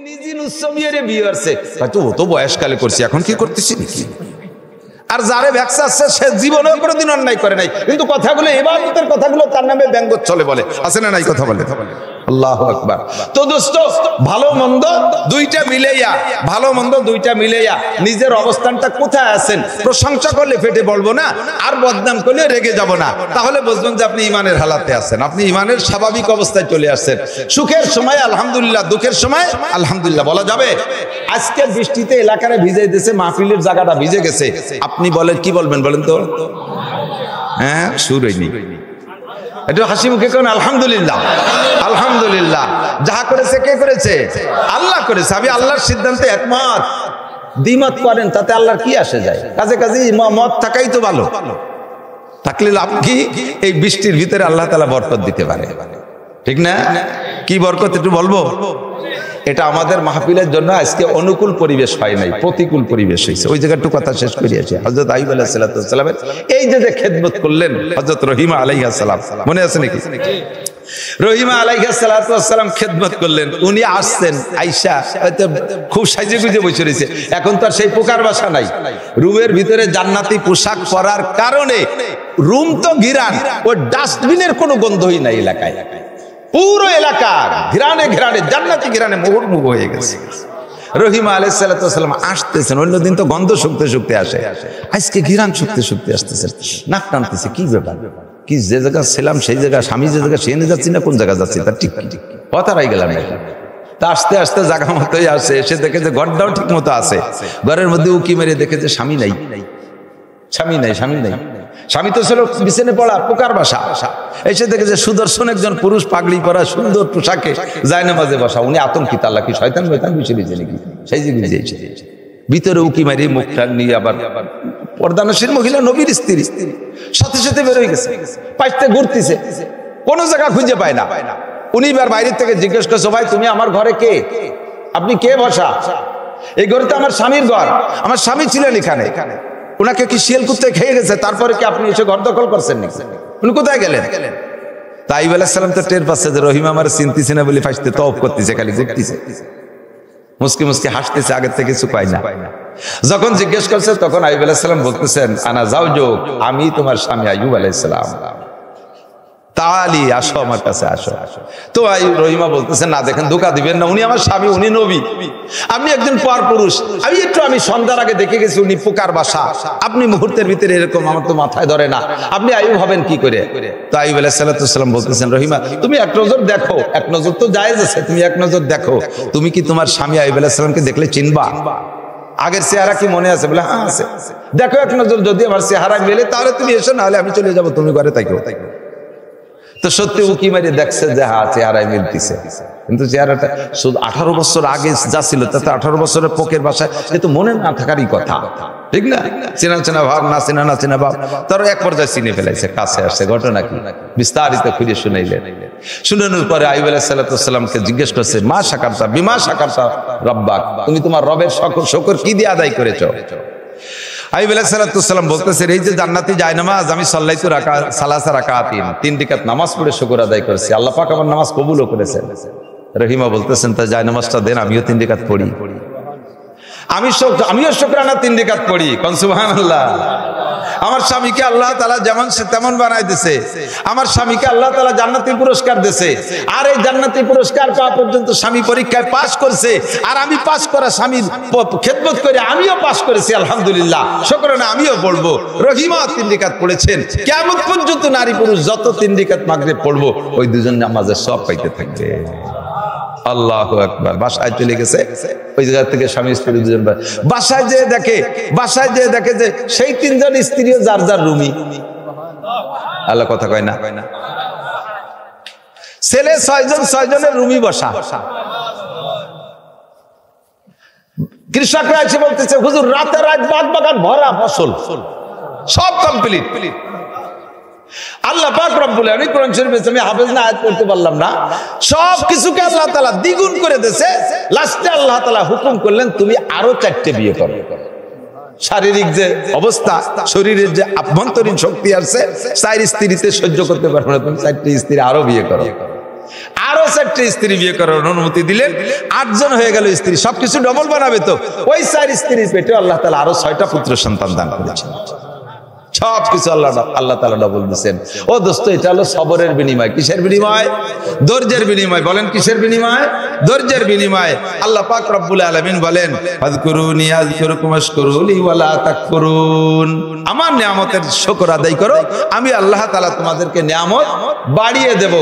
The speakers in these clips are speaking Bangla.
নিজে নুসমিয়ারে বিয়ে করছে, হয়তো ও তো বয়সকালে করছে, এখন কি করতেছি নাকি? আর যারে ভ্যাকসা আছে সে জীবনে কোনোদিন অন্যায় করে নাই, কিন্তু কথাগুলো ইবাদতের কথাগুলো তার নামে ব্যঙ্গ চলে বলে, আছে না নাই কথা বলে? আল্লাহু আকবার। তো দোস্ত, ভালো মন্দ দুইটা মিলাইয়া, ভালো মন্দ দুইটা মিলাইয়া নিজের অবস্থানটা কোথায় আছেন প্রশংসা করলে ফেটে পড়বো না, আর বদনাম করলে রেগে যাব না, তাহলে বুঝবেন যে আপনি ইমানের হালাতে আছেন, আপনি ইমানের স্বাভাবিক অবস্থায় চলে আসছেন। সুখের সময় আলহামদুলিল্লাহ, দুঃখের সময় আলহামদুলিল্লাহ বলা যাবে। আজকে বৃষ্টিতে এলাকারে ভিজে দিয়েছে, মাহফিলের জায়গাটা ভিজে গেছে, আপনি বলেন কি বলবেন বলেন তো? হ্যাঁ, সুর হয়নি, একটু হাসি মুখে কোন আলহামদুলিল্লাহ। আলহামদুলিল্লাহ, যাহা করেছে কে করেছে? আল্লাহ করেছে। আমি আল্লাহর সিদ্ধান্তে একমত। দ্বিমত করেন তাতে আল্লাহর কি আসে যায়? কাজে কাজে মত থাকাই তো ভালো, থাকলে লাভ কি? এই বৃষ্টির ভিতরে আল্লাহ তাআলা বরকত দিতে পারে, ঠিক না? কি বরকত একটু বলবো? এটা আমাদের মাহফিলের জন্য আজকে অনুকূল পরিবেশ হয় নাই, প্রতিকূল পরিবেশ হয়েছে। ওই জায়গায় একটু কথা শেষ করিয়েছে। হযরত আইয়ুব আলাইহিস সালামের এই যে খেদমত করলেন হযরত রহিমা আলাইহিস সালাম, মনে আছে নাকি? রহিমা আলাইহিস সালাম খেদমত করলেন। উনি আসছেন, আয়েশা হয়তো খুব সাজে গুজে বসে রয়েছে। এখন তো আর সেই পোকার বাসা নাই, রুমের ভিতরে জান্নাতি পোশাক পরার কারণে রুম তো ঘিরান, ওই ডাস্টবিনের কোনো গন্ধই নাই এলাকায়। পুরো এলাকা ঘিরানে ঘিরানে জান্নাতি ঘিরানে মুহুর্মুহু হয়ে গেছে। রহিমা আলাইহিস সালাম আসতেছেন, অন্যদিন তো গন্ধ শুকতে শুকতে আসে, আজকে ঘিরান শুকতে শুকতে আসতেছে, নাক টানতেছে। কি ব্যাপার? কি যে জায়গা ছিলাম সেই জায়গা, স্বামী যে জায়গা সেখানে যাচ্ছি না কোন জায়গা যাচ্ছি তার ঠিক কথা রাই গেলাম নাকি? তা আস্তে আস্তে জায়গা মতোই আসে, এসে দেখে যে ঘরটাও ঠিক মতো আছে, ঘরের মধ্যে উকি মেরে দেখে যে স্বামী নাই, স্বামী নাই, স্বামী নাই। স্বামী তো ছিল বিছানে পড়া, পোকার বাসা। এসে দেখে যে সুদর্শন একজন পুরুষ, পাগড়ি পরা, সুন্দর পোশাকে জায়নামাজে বসা। উনি আতঙ্কিত, আল্লাহ কি শয়তান শয়তান বসে দিয়েছে নাকি? সেই যে বুঝিয়েছে। ভিতরে উকি মারি মুখটা নিয়ে আবার পর্দানশীল মহিলা, নবীর স্ত্রী, সাথে সাথে বেরোয় গেছে, পাইতে ঘুরতেছে, কোন জায়গা খুঁজে পায় না। উনি এবার বাইরের থেকে জিজ্ঞেস করছে, ভাই তুমি আমার ঘরে কে? আপনি কে বসা? এই ঘরে তো আমার স্বামীর ঘর, আমার স্বামী ছিলেন এখানে, উনাকে কি শিয়াল কুত্তে খেয়ে গেছে, তারপরে কি আপনি এসে ঘর দখল করছেন নাকি? উনি কোথায় গেলেন? তাই আইয়ুব আলাইহিস সালাম তো টের পাচ্ছে যে রহিমা আমার চিনতেছে না বলে ফাঁসতে তওব করতেছে, খালি ঘুরতেছে, মুস্কি মুস্কি হাসতেছে, আগের থেকে কিছু পায় না। যখন জিজ্ঞেস করছে তখন আইয়ুব আলাইহিস সালাম বলতেছেন, আনা যাওজুক, আমি তোমার স্বামী আইয়ুব আলাইহিস সালাম, তাআলি, আসো আমার কাছে আসো। তো রহিমা বলতেছেন, না দেখেন ধোঁকা দিবেন না, উনি আমার স্বামী, উনি নবী, আপনি একজন পর পুরুষ। আমি সন্ধ্যার আগে দেখে গেছি উনি পোকার বাসা, আপনি মুহূর্তের ভিতরে এরকম, আমার তো মাথায় ধরে না, আপনি আইয়ুব হবেন কি করে? তো আইয়ুব আলাইহিস সালাম বলতেছেন, রহিমা তুমি এক নজর দেখো, এক নজর তো জায়েজ আছে, তুমি এক নজর দেখো, তুমি কি তোমার স্বামী আইয়ুব আলাইহিস সালামকে দেখলে চিনবা? আগের চেহারা কি মনে আছে? বলে হ্যাঁ আছে। দেখো এক নজর, যদি আমার চেহারা মেলে তাহলে তুমি এসো, না হলে আমি চলে যাবো, তুমি ঘরে থাকো। তো সত্যি উকি মারি দেখছে যে হ্যাঁ চেহারায় মিলতেছে, কিন্তু চেহারাটা শুধু 18 বছর আগে যা ছিল তাতে 18 বছরের পোকের বাসায় এ তো মনে না থাকারই কথা, ঠিক না? চেনা চেনা ভাব, না চেনা না চেনা ভাব, তার এক পর্যায়ে চিনে ফেলাইছে, কাছে আসছে। ঘটনা কি বিস্তারিত খুঁজে শুনাইলেন। শুনানোর পরে আইয়ুব আলাইহিস সালামকে জিজ্ঞেস করছে, মা শাকারতা বিমা শাকারতা রব্বাক, তুমি তোমার রবের শুকর কি দিয়ে আদায় করেছো? আইয়ুব আলাইহিস সালাম বলতেছেন, এই যে জান্নাতি জায়নামাজ, আমি সাল্লাইতু সালাসা রাকাতিন, 3 রাকাত নামাজ পড়ে শুকর আদায় করেছি, আল্লাহ পাক আমার নামাজ কবুলও করেছেন। রহিমা বলতেছেন, তা জায়নামাজটা দেন, আমিও 3 রাকাত পড়ি, আমিও শুকরানা 3 রাকাত পড়ি, কোন সুবহানাল্লাহ। আমার স্বামীকে আল্লাহ তাআলা যেমন সে তেমন বানাই দিয়েছে, আমার স্বামীকে আল্লাহ তাআলা জান্নাতি পুরস্কার দিয়েছে, আর এই জান্নাতি পুরস্কার পাওয়া পর্যন্ত স্বামী পরীক্ষায় পাস করছে, আর আমি পাস করা স্বামীর খেদমত করে আমিও পাস করেছি, আলহামদুলিল্লাহ, শুকরানা আমিও পড়বো। রহিমা 3 রাকাত পড়েছেন, কিয়ামত পর্যন্ত নারী পুরুষ যত 3 রাকাত মাগরিব পড়বো ওই দুজন নামাজের সব পাইতে থাকবে। আল্লাহু আকবার। বাসায় চলে গেছে, ওই জায়গা থেকে স্বামী স্ত্রী দুজন বাসায় যেয়ে দেখে যে সেই 3 জন স্ত্রীও যার যার রুমি। আল্লাহ কথা কয় না, ছেলে 6 জন 6 জনের রুমি বসা। কৃষকরা এসে বলতেছে, হুজুর রাতে রাত বাদ বাগান ভরা ফসল, সব কমপ্লিট। আল্লাহ পাক রব্বুল আলামিন কোরআন শরীফে, আমি হাফেজ না, আয়াত পড়তে পারলাম না, সব কিছুকে আল্লাহ তাআলা দ্বিগুণ করে দিয়েছে। লাস্টে আল্লাহ তাআলা হুকুম করলেন, তুমি আরো 4টে বিয়ে করো। শারীরিক যে অবস্থা, শরীরের যে আভ্যন্তরীণ শক্তি আছে, 4 স্ত্রীতে সহ্য করতে পারবে না, তুমি 4টে স্ত্রী আরো বিয়ে করো। আরো 4টি স্ত্রী বিয়ে করার অনুমতি দিলেন, 8 জন হয়ে গেল স্ত্রী। সবকিছু ডবল বানাবে তো, ওই 4 স্ত্রীর পেটে আল্লাহ তাআলা আরো 6টা পুত্র সন্তান দান করেছেন। সবকিছু আল্লাহ তাআলা ডবল দিচ্ছেন। ও দোস্ত, এটা হলো সবরের বিনিময়। কিসের বিনিময়? ধৈর্যের বিনিময়। বলেন কিসের বিনিময়? ধৈর্যের বিনিময়। আল্লাহ পাক রব্বুল আলামিন বলেন, ফাযকুরুনি আযকুরুকুম ওয়াশকুরুলি ওয়ালা তাকফুরুন। আমার নিয়ামতের শুকর আদায় করো, আমি আল্লাহ তাআলা তোমাদেরকে নিয়ামত বাড়িয়ে দেব।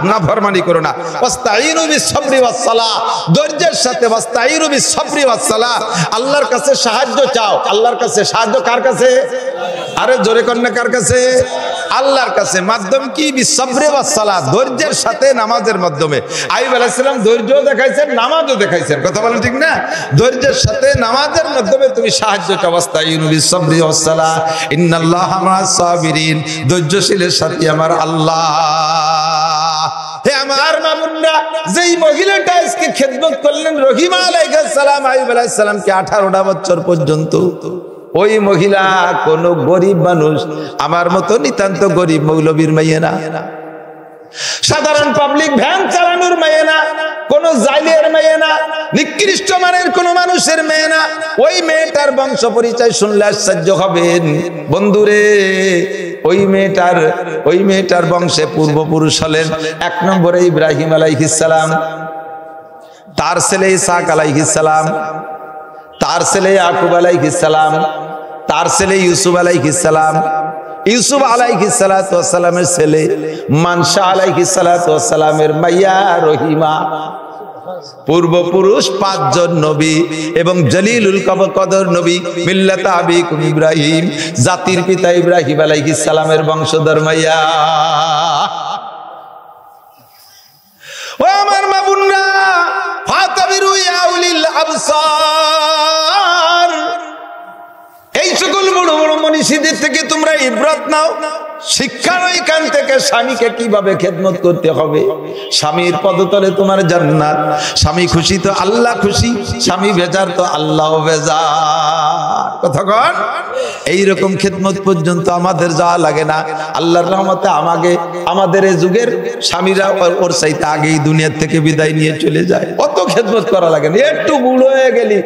না ফরমানি করো না। ওয়াস্তাঈনু বিস-সাবরি ওয়াস-সালাহ, ধৈর্যের সাথে ওয়াস্তাঈনু বিস-সাবরি ওয়াস-সালাহ, আল্লাহর কাছে সাহায্য চাও। আল্লাহর কাছে সাহায্য কার কাছে? আরে জোরে কন্যা কার কাছে? আল্লাহর কাছে। মাধ্যম কি? বিস-সাবরি ওয়াস-সালাহ, ধৈর্যের সাথে নামাজের মাধ্যমে। আইয়ুব আলাইহিস সালাম ধৈর্যও দেখাইছেন, নামাজও দেখাইছেন। কথা বলেন ঠিক না? ধৈর্যের সাথে নামাজের মাধ্যমে তুমি সাহায্য চাও। ওয়াস্তাঈনু বিস-সাবরি ওয়াস-সালাহ ইন্নাল্লাহা মা'আস-সাবিরিন, ধৈর্যশীলের সাথে আমার আল্লাহ। হে আমার মামুনরা, যেই মহিলাটা আজকে খেদমত করলেন রহিমা আলাইহিস সালাম, আইয়ুব আলাইহিস সালামকে 18টা বছর পর্যন্ত, ওই মহিলা কোন গরিব মানুষ, আমার মতো নিতান্ত গরিব মৌলবীর মেয়ে না, সাধারণ পাবলিক ভ্যান চালানোর মেয়ে না, কোন জাইলের মেয়ে না, নিকৃষ্ট মানের কোন মানুষের মেয়ে না। ওই মেয়েটার বংশ পরিচয় শুনলে আশ্চর্য হবেন বন্ধুরে। ওই মেয়েটার বংশে পূর্বপুরুষ হলেন 1 নম্বরে ইব্রাহিম আলাইহিস সালাম, তার ছেলে ইসহাক আলাইহিস সালাম, তার ছেলে ইয়াকুব আলাইহিস সালাম, তার ছেলে ইউসুফ আলাইহিস সালাম, ইউসুফ আলাইহিস সালাতু ওয়াস সালামের ছেলে মানশা আলাইহিস সালাতু ওয়াস সালামের মাইয়া রহিমা। পূর্বপুরুষ 5 জন নবী এবং জলিলুল কদর নবী, মিল্লাত আবিকুম ইব্রাহিম, জাতির পিতা ইব্রাহিম আলাইহিস সালামের বংশধর মাইয়া। ও আমার মা বোনরা, ফাতাবিরু ইয়া উলিল আবসার, এই সকল বড় বড় মনীষীদের থেকে তোমরা ইবরাত নাও, শিক্ষা নাও এখান থেকে। স্বামীকে কিভাবে খেদমত করতে হবে, স্বামীর পদতলে তোমার জান্নাত। স্বামী খুশি তো আল্লাহ খুশি, স্বামী বেজার তো আল্লাহ বেজার। কথা কন, এইরকম খেদমত পর্যন্ত আমাদের যাওয়া লাগে না। আল্লাহর রহমতে আমাদের এই যুগের স্বামীরা ওর চাইতে আগেই দুনিয়ার থেকে বিদায় নিয়ে চলে যায়। অত খেদমত করা লাগে না। একটু বুড়ো হয়ে গেলি,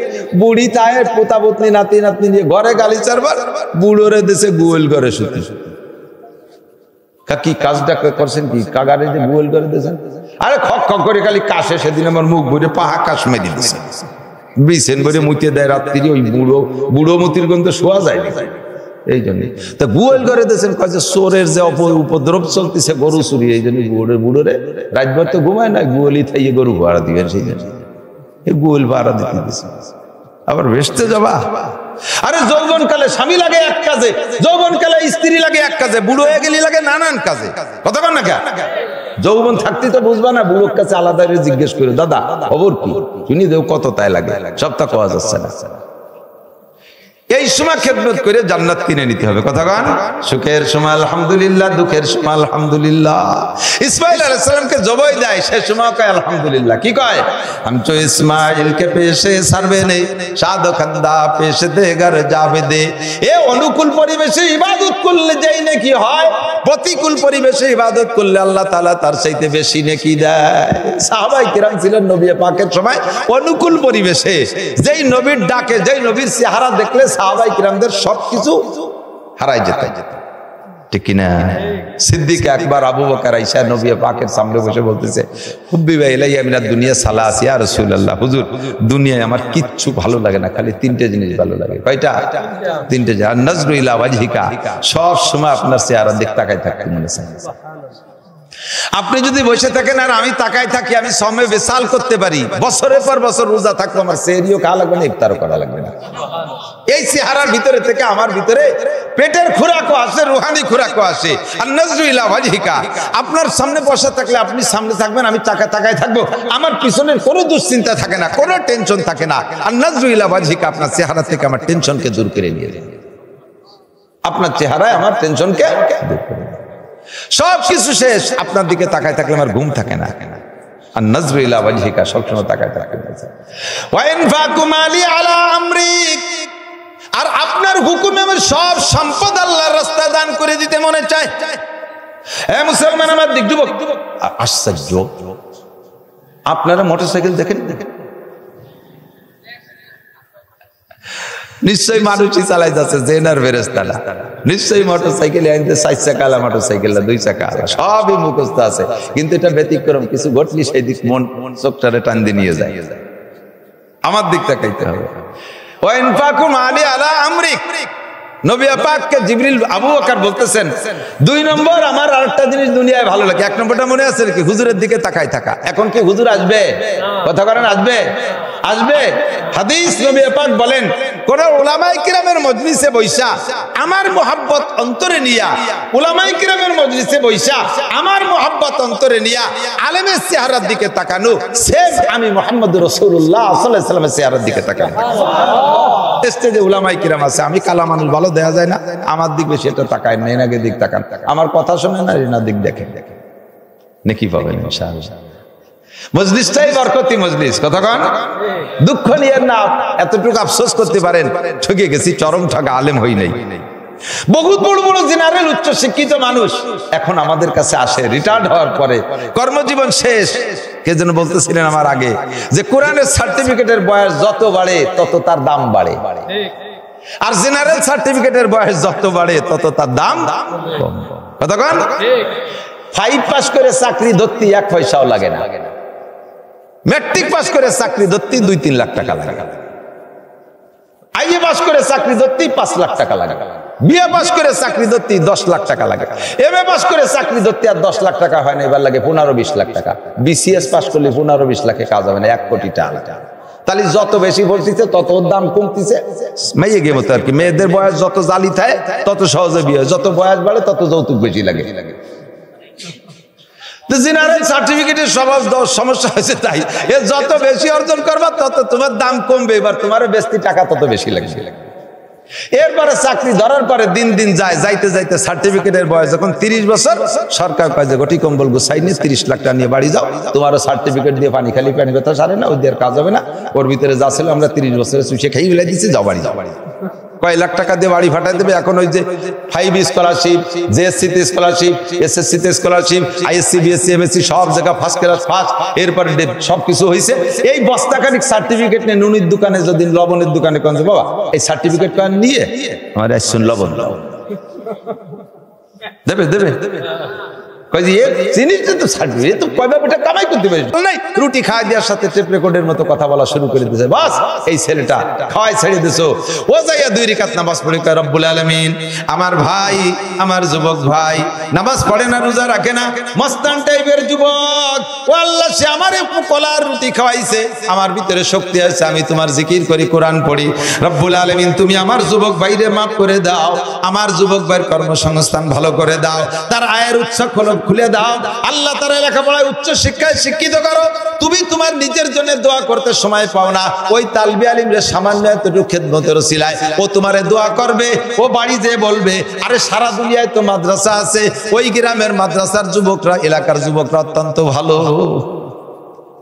বুড়ি তাই পোতা পত্নী নাতি নাতনি নিয়ে ঘরে গালি চারবার, বুড়োরে দেশে গুয়েল করে শুতে। কি কাজটা করছেন? কি কাগারে যে গুয়েল করে দিয়েছেন? আরে খক খক করে খালি কাশে। সেদিন আমার মুখ ভরে পাহা কাশ মেরে দিয়েছে, বিছেন ভরে মুতিয়ে দেয় রাত্রি। ওই বুড়ো মতির গন্ধ শোয়া যায় না, এই জন্য তা গুয়েল করে দিয়েছেন। কয় যে চোরের যে উপদ্রব চলতেছে, গরু চুরি, এই জন্য বুড়োরে রাতভর তো ঘুমায় না, গুয়েলই থাইয়ে গরু ভাড়া দিবেন। সেই জন্য এই গুয়েল ভাড়া দিতে দিয়েছে। আবার ভেসতে যাবা। আরে যৌবনকালে স্বামী লাগে এক কাজে, যৌবনকালে স্ত্রী লাগে এক কাজে, বুড়ো হয়ে গেলে লাগে নানান কাজে। কথা বল না? যৌবন থাকতে তো বুঝবা না, বুড়োর কাছে আলাদা জিজ্ঞেস করে, দাদা খবর কি, শুনি দেও কত তাই লাগে, সবটা পাওয়া যাচ্ছে না। এই সময় খেদমত করে জান্নাত কিনে নিতে হবে। কথা কন, সুখের সময় আলহামদুলিল্লাহ, দুঃখের সময় আলহামদুলিল্লাহ। ইসমাইল আলাইহিস সালামকে জবাই দেয়, সে সময় কয় আলহামদুলিল্লাহ। কি কয়? हम तो इस्माइल के पेशे सर्वे ने शाद खंदा पेश दे घर जावे दे। এ অনুকূল পরিবেশে ইবাদত করলে যেই নেকি হয়, প্রতিকূল পরিবেশে ইবাদত করলে আল্লাহ তাআলা তার চাইতে বেশি নেকি দেয়। সাহাবায়ে কিরাম ছিলেন নবী পাকের সময় অনুকূল পরিবেশে, যেই নবীর ডাকে, যেই নবীর চেহারা দেখলে সাহাবায়ে কিরামদের সবকিছু হারাই যেত। ঠিক কিনা? সিদ্দিক আকবর আবু বকর আয়েশা নবী পাকের সামনে বসে বলতেছে, হুব্বিবা ইলাইয়া মিনাদ দুনিয়া সালাসি ইয়া রাসূলুল্লাহ, হুজুর দুনিয়ায় আমার কিচ্ছু ভালো লাগে না, খালি 3টে জিনিস ভালো লাগে। কয়টা? 3টে। আর নজরু ইলা ওয়াজহিকা, সব সময় আপনার চেহারা দেখতে তাকাই থাকতে মনে চায়। আপনি যদি বসে থাকেন আর আমি তাকাই থাকি, আমি সময় বেসাল করতে পারি, বছরের পর বছর রোজা থাকবো, আমার সেহরিও খাওয়া লাগবে না, ইফতারও করা লাগবে না। এই চেহারার ভিতরে থেকে আমার ভিতরে পেটের খোরাকও আসে, রুহানি খোরাকও আসে। আর নজরু ইলা ওয়াজহিকা, আপনার সামনে বসে থাকলে আপনি সামনে থাকবেন, আমি তাকায় থাকবো, আমার পিছনের কোনো দুশ্চিন্তা থাকে না, কোনো টেনশন থাকে না। আর নজরু ইলা ওয়াজহিকা, আপনার চেহারা থেকে আমার টেনশনকে দূর করে নিয়ে যায়। আপনার চেহারায় আমার টেনশনকে দূর করে, সবকিছু শেষ, আপনার দিকে তাকায় থাকলে আমার ঘুম থাকে না। আর নজরু ইলা ওয়াজহিকা, সবসময় তাকায় থাকতে। ওয়া ইনফাকু মালি আলা আমরিক, আর আপনার হুকুমে আমার সব সম্পদ আল্লাহর রাস্তায় দান করে দিতে মনে চায়। হ্যাঁ মুসলমান আমার দিক যুবক, আশ্চর্য, আপনারা মোটরসাইকেল দেখেন? নিশ্চয়ই মানুষই চালাই যাচ্ছে, জেনার ফেরেশতারা নিশ্চয়ই মোটরসাইকেল আনতে 4 চাকা মোটরসাইকেল না 2 চাকা, সবই মুখস্থ আছে। কিন্তু এটা ব্যতিক্রম, কিছু ঘটলি সেই দিক মন চোখটারে টান দিয়ে নিয়ে যায়। আমার দিক তাকাইতে হবে। ওয়া ইনফাকুম আলী আলা আমরিক, নবী পাককে জিবরিল আবু বকর বলতেছেন 2 নম্বর আমার আরেকটা জিনিস দুনিয়ায় ভালো লাগে। 1 নম্বরটা মনে আছে কি? হুজুরের দিকে তাকাই থাকা। এখন কি হুজুর আসবে? কথা বলেন, আসবে? আসবে। হাদিস নবী পাক বলেন, কোন উলামায়ে কিরামের মজলিসে বৈশা আমার মোহাব্বত অন্তরে নিয়া, উলামায়ে কিরামের মজলিসে বৈশা আমার মোহাব্বত অন্তরে নিয়া আলেমের চেহারার দিকে তাকানো, সেম আমি মুহাম্মদুর রাসূলুল্লাহ সাল্লাল্লাহু আলাইহি ওয়াসাল্লামের চেহারার দিকে তাকানো। স্টেজে উলামায়ে কিরাম আছে, আমি কালা মানুষ, ভালো দেখা যায় না, আমার দিক বেশি এটা তাকায় না, এনাকে দিক তাকান, আমার কথা শুনে না, এনার দিক দেখে, নেকি পাবেন ইনশাআল্লাহ। মজলিসটাই বরকতি মজলিস, কথা কন, দুঃখ নিয়ে না, এতটুকু আফসোস করতে পারেন ঠকে গেছি, চরম ঠকা, আলেম হই নাই। বহুত বড় বড় জেনারেল উচ্চ শিক্ষিত মানুষ এখন আমাদের কাছে আসে রিটায়ার্ড হওয়ার পরে, কর্মজীবন শেষ। কে যেন বলতেছিলেন আমার আগে যে কোরআনের সার্টিফিকেটের বয়স যত বাড়ে তত তার দাম বাড়ে, আর জেনারেল সার্টিফিকেটের বয়স যত বাড়ে তত তার দাম কম। কথা কন, 5 পাস করে চাকরি ধরতে 1 পয়সাও লাগে না, ম্যাট্রিক পাস করে চাকরি ধরতে 2-3 লাখ টাকা লাগে, আইএ পাস করে চাকরি ধরতে 5 লাখ টাকা লাগে, বিএ পাস করে চাকরি ধরতে 10 লাখ টাকা লাগে, এমএ পাস করে চাকরি ধরতে আর 10 লাখ টাকা হয় না, এবার লাগে 15-20 লাখ টাকা। বিসিএস পাস করলে 15-20 লাখে কাজ হবে না, 1 কোটি টাকা। তাহলে যত বেশি পড়তেছে তত দাম কমতেছে, মেয়ে গে মতো আর কি। মেয়েদের বয়স যত জালি থাকে তত সহজে বিয়ে হয়, যত বয়স বাড়ে তত যৌতুক বেশি লাগে। জেনারেল সার্টিফিকেটের সমস্যা হয়েছে তাই, যত বেশি অর্জন করবা তত তোমার দাম কমবে, এবার তোমার বেশি টাকা তত বেশি লাগবে। এরপরে চাকরি ধরার পরে দিন দিন যায়, যাইতে যাইতে সার্টিফিকেটের বয়স যখন 30 বছর, সরকার কয় যে গটি কম্বল গুছাই নিয়ে 30 লাখ টাকা নিয়ে বাড়ি যাও, তোমারও সার্টিফিকেট দিয়ে পানি খালি পানি কথা সারে না, ওই দিয়ে কাজ হবে না, ওর ভিতরে যা ছিল আমরা 30 বছরে চুষে খাই ফেলে দিচ্ছি, যাও বাড়ি যাও। কয় লাখ টাকা দিয়ে বাড়ি ফাটাই দেবে। এখন ওই যে 5 স্কলারশিপ, জেএসসিতে স্কলারশিপ, এসএসসিতে স্কলারশিপ, আইএসসি বিএসসি এমএসসি সব জায়গা ফার্স্ট ক্লাস ফার্স্ট, এরপরে সবকিছু হয়েছে। এই বস্তাখানিক সার্টিফিকেট নিয়ে নুনির দোকানে, যদি লবণের দোকানে কোন বাবা এই সার্টিফিকেট নিয়ে আমার আসুন লবণ দেবে দেবে, রুটি খাওয়া দেওয়ার সাথে টেপ রেকর্ডের মতো কথা বলা শুরু করে দিয়েছে। বাস এই ছেলেটা খাওয়াই ছেড়ে দিছো, ও যাইয়া 2 রাকাত নামাজ পড়ে কয় রব্বুল আলামিন আমার ভাই, আমার যুবক ভাই নামাজ পড়ে না, রোজা রাখে না, মস্তান টাইপের যুবক, ও আল্লাহ সে আমারে কলার রুটি খাওয়াইছে, আমার ভিতরে শক্তি আছে, আমি তোমার জিকির করি, কোরআন পড়ি, রব্বুল আলামিন তুমি আমার যুবক ভাইরে মাফ করে দাও, আমার যুবক ভাইয়ের কর্মসংস্থান ভালো করে দাও, তার আয়ের উৎস খুলে দাও, আল্লাহ তার লেখাপড়ায় উচ্চ শিক্ষায় শিক্ষিত করো। তুমি তোমার নিজের জন্য দোয়া করতে সময় পাও না, ওই তালবি আলিমরে সামান্য এতটুকু খেদমতের ওসিলায় ও তোমারে দোয়া করবে, ও বাড়ি যেয়ে বলবে আরে সারা দুনিয়ায় তো মাদ্রাসা আছে, ওই গ্রামের মাদ্রাসার যুবকরা, এলাকার যুবকরা অত্যন্ত ভালো,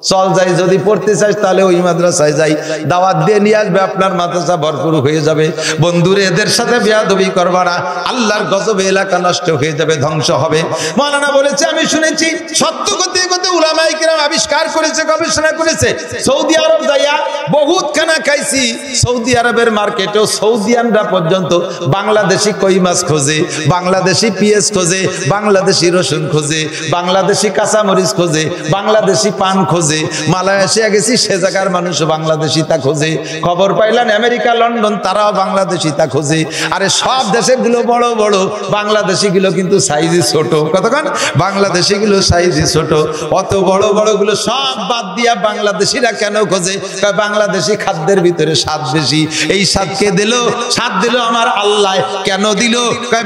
চল যাই, যদি পড়তে চাস তাহলে ওই মাদ্রাসায় যাই, দাওয়াত দিয়ে নিয়ে আসবে, আপনার মাদ্রাসা ভরপুর হয়ে যাবে। বন্ধুরে এদের সাথে বেয়াদবি করবা না, আল্লাহর গজবে এলাকা নষ্ট হয়ে যাবে, ধ্বংস হবে। মাওলানা বলেছে আমি শুনেছি সত্য কথা কথা উলামায়ে কিরাম আবিষ্কার করেছে, গবেষণা করেছে। সৌদি আরব যাইয়া বহুত খানা খাইছি, সৌদি আরবের মার্কেটেও সৌদিয়ানরা পর্যন্ত বাংলাদেশি কই মাছ খোঁজে, বাংলাদেশি পেঁয়াজ খোঁজে, বাংলাদেশি রসুন খোঁজে, বাংলাদেশি কাঁচামরিচ খোঁজে, বাংলাদেশি পান খোঁজে। মালয়েশিয়া গেছি, সে জায়গার মানুষ বাংলাদেশি তা খোঁজে। খবর পাইলাম আমেরিকা, লন্ডন, তারাও বাংলাদেশি তা খোঁজে। আরে সব দেশের গুলো বড় বড়, বাংলাদেশি গুলো কিন্তু সাইজে ছোট, কতক্ষণ বাংলাদেশি গুলো সাইজে ছোট, অত বড় বড় গুলো সব বাদ দিয়া বাংলাদেশিরা কেন খোঁজে? বাংলাদেশি খাদ্যের ভিতরে স্বাদ বেশি। এই স্বাদ কে দিল? স্বাদ দিল আমার আল্লাহ। কেন দিল?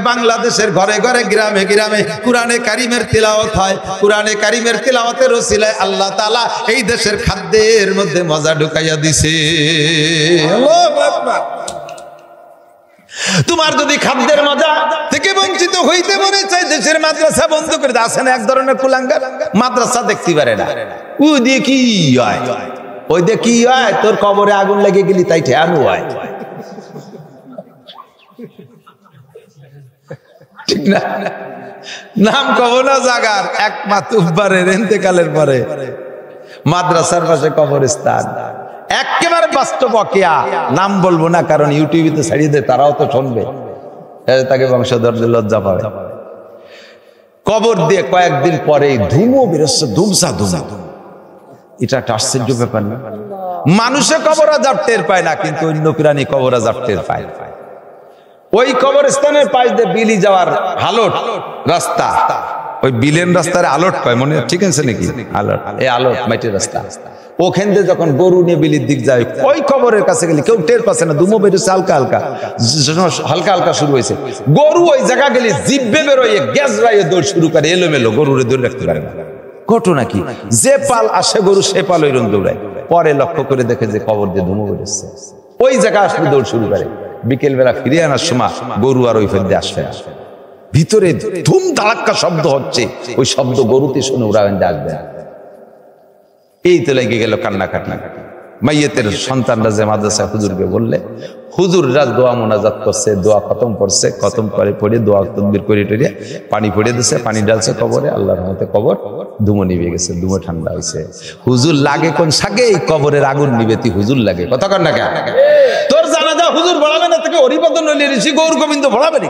বাংলাদেশের ঘরে ঘরে, গ্রামে গ্রামে কুরআনে কারিমের তিলাওয়াত হয়, কুরআনে কারিমের তিলাওয়াতের ওসিলায় আল্লাহ তাআলা এই দেশের খাদ্যের মধ্যে মজা ঢুকাইয়া দিছে। আল্লাহু আকবার। তোমার যদি খাদ্যের মজা থেকে বঞ্চিত হইতে মনে চাই, দেশের মাদ্রাসা বন্ধ করে দাও। আসেন এক ধরনের কুলাঙ্গার, মাদ্রাসা দেখতে পারে না, ওই দিয়ে কি হয়, ওই দিয়ে কি হয়, তোর কবরে আগুন লেগে গেলি তাই ঠেয়ানো হয়। ঠিক না? নাম কব না জাগার, এক মাতুব্বারের ইন্তেকালের পরে মাদ্রাসার পাশে কবরস্থান, একেবারে বাস্তব অকিয়া। নাম বলবো না, কারণ ইউটিউবে তো ছাড়িয়ে দেয়, তারাও তো শুনবে, তাকে বংশধরদের লজ্জা পাবে। কবর দিয়ে কয়েকদিন পরে ধুমো বেরোচ্ছে, ধুমসা ধুমা। এটা একটা আশ্চর্য ব্যাপার না? মানুষে কবর আযাব টের পায় না, কিন্তু অন্য প্রাণী কবর আযাব টের পায়। ওই কবরস্থানের পাশ দিয়ে বিলি যাওয়ার হালট রাস্তা, ওই বিলেন রাস্তার আলট পায়, মনে ঠিক আছে নাকি? আলট, এই আলট মাটির রাস্তা, ওখান দিয়ে যখন গরু নিয়ে বিলির দিক যায়, ওই কবরের কাছে গেলে কেউ টের পাচ্ছে না, ধুমো বেরোচ্ছে হালকা হালকা, হালকা হালকা শুরু হয়েছে। গরু ওই জায়গা গেলে জিব্বে বেরোয়, গ্যাস রাইয়ে দৌড় শুরু করে, এলোমেলো, গরুরে দৌড় রাখতে পারে না। ঘটনা কি? যে পাল আসে গরু, সে পাল ওই রকম দৌড়ায়। পরে লক্ষ্য করে দেখে যে কবর দিয়ে ধুমো বেরোচ্ছে, ওই জায়গা আসলে দৌড় শুরু করে। বিকেল বেলা ফিরে আনার সময় গরু আর ওই ফের দিয়ে আসবে না। ভিতরে ধুম ধাক্কা শব্দ হচ্ছে, ওই শব্দ গরুতে শুনে ওরা আসবে না। এই তো লেগে গেল কান্নাকাটি। মাইয়েতের সন্তানরা যে মাদ্রাসা হুজুরকে বললে, হুজুররা দোয়া মোনাজাত করছে, দোয়া খতম করছে, খতম করে পড়ে দোয়া তদবির করে টড়িয়ে পানি পড়ে দিচ্ছে, পানি ডালছে কবরে, আল্লাহর রহমতে কবর ধুমো নিভে গেছে, ধুমো ঠান্ডা হয়েছে। হুজুর লাগে কোন সাগে? এই কবরের আগুন নিবেতি হুজুর লাগে। কথা কর না কেন? তোর জানাজা হুজুর ভরাবে না, থেকে হরিপদ নলি ঋষি গৌর গোবিন্দ ভরাবে না।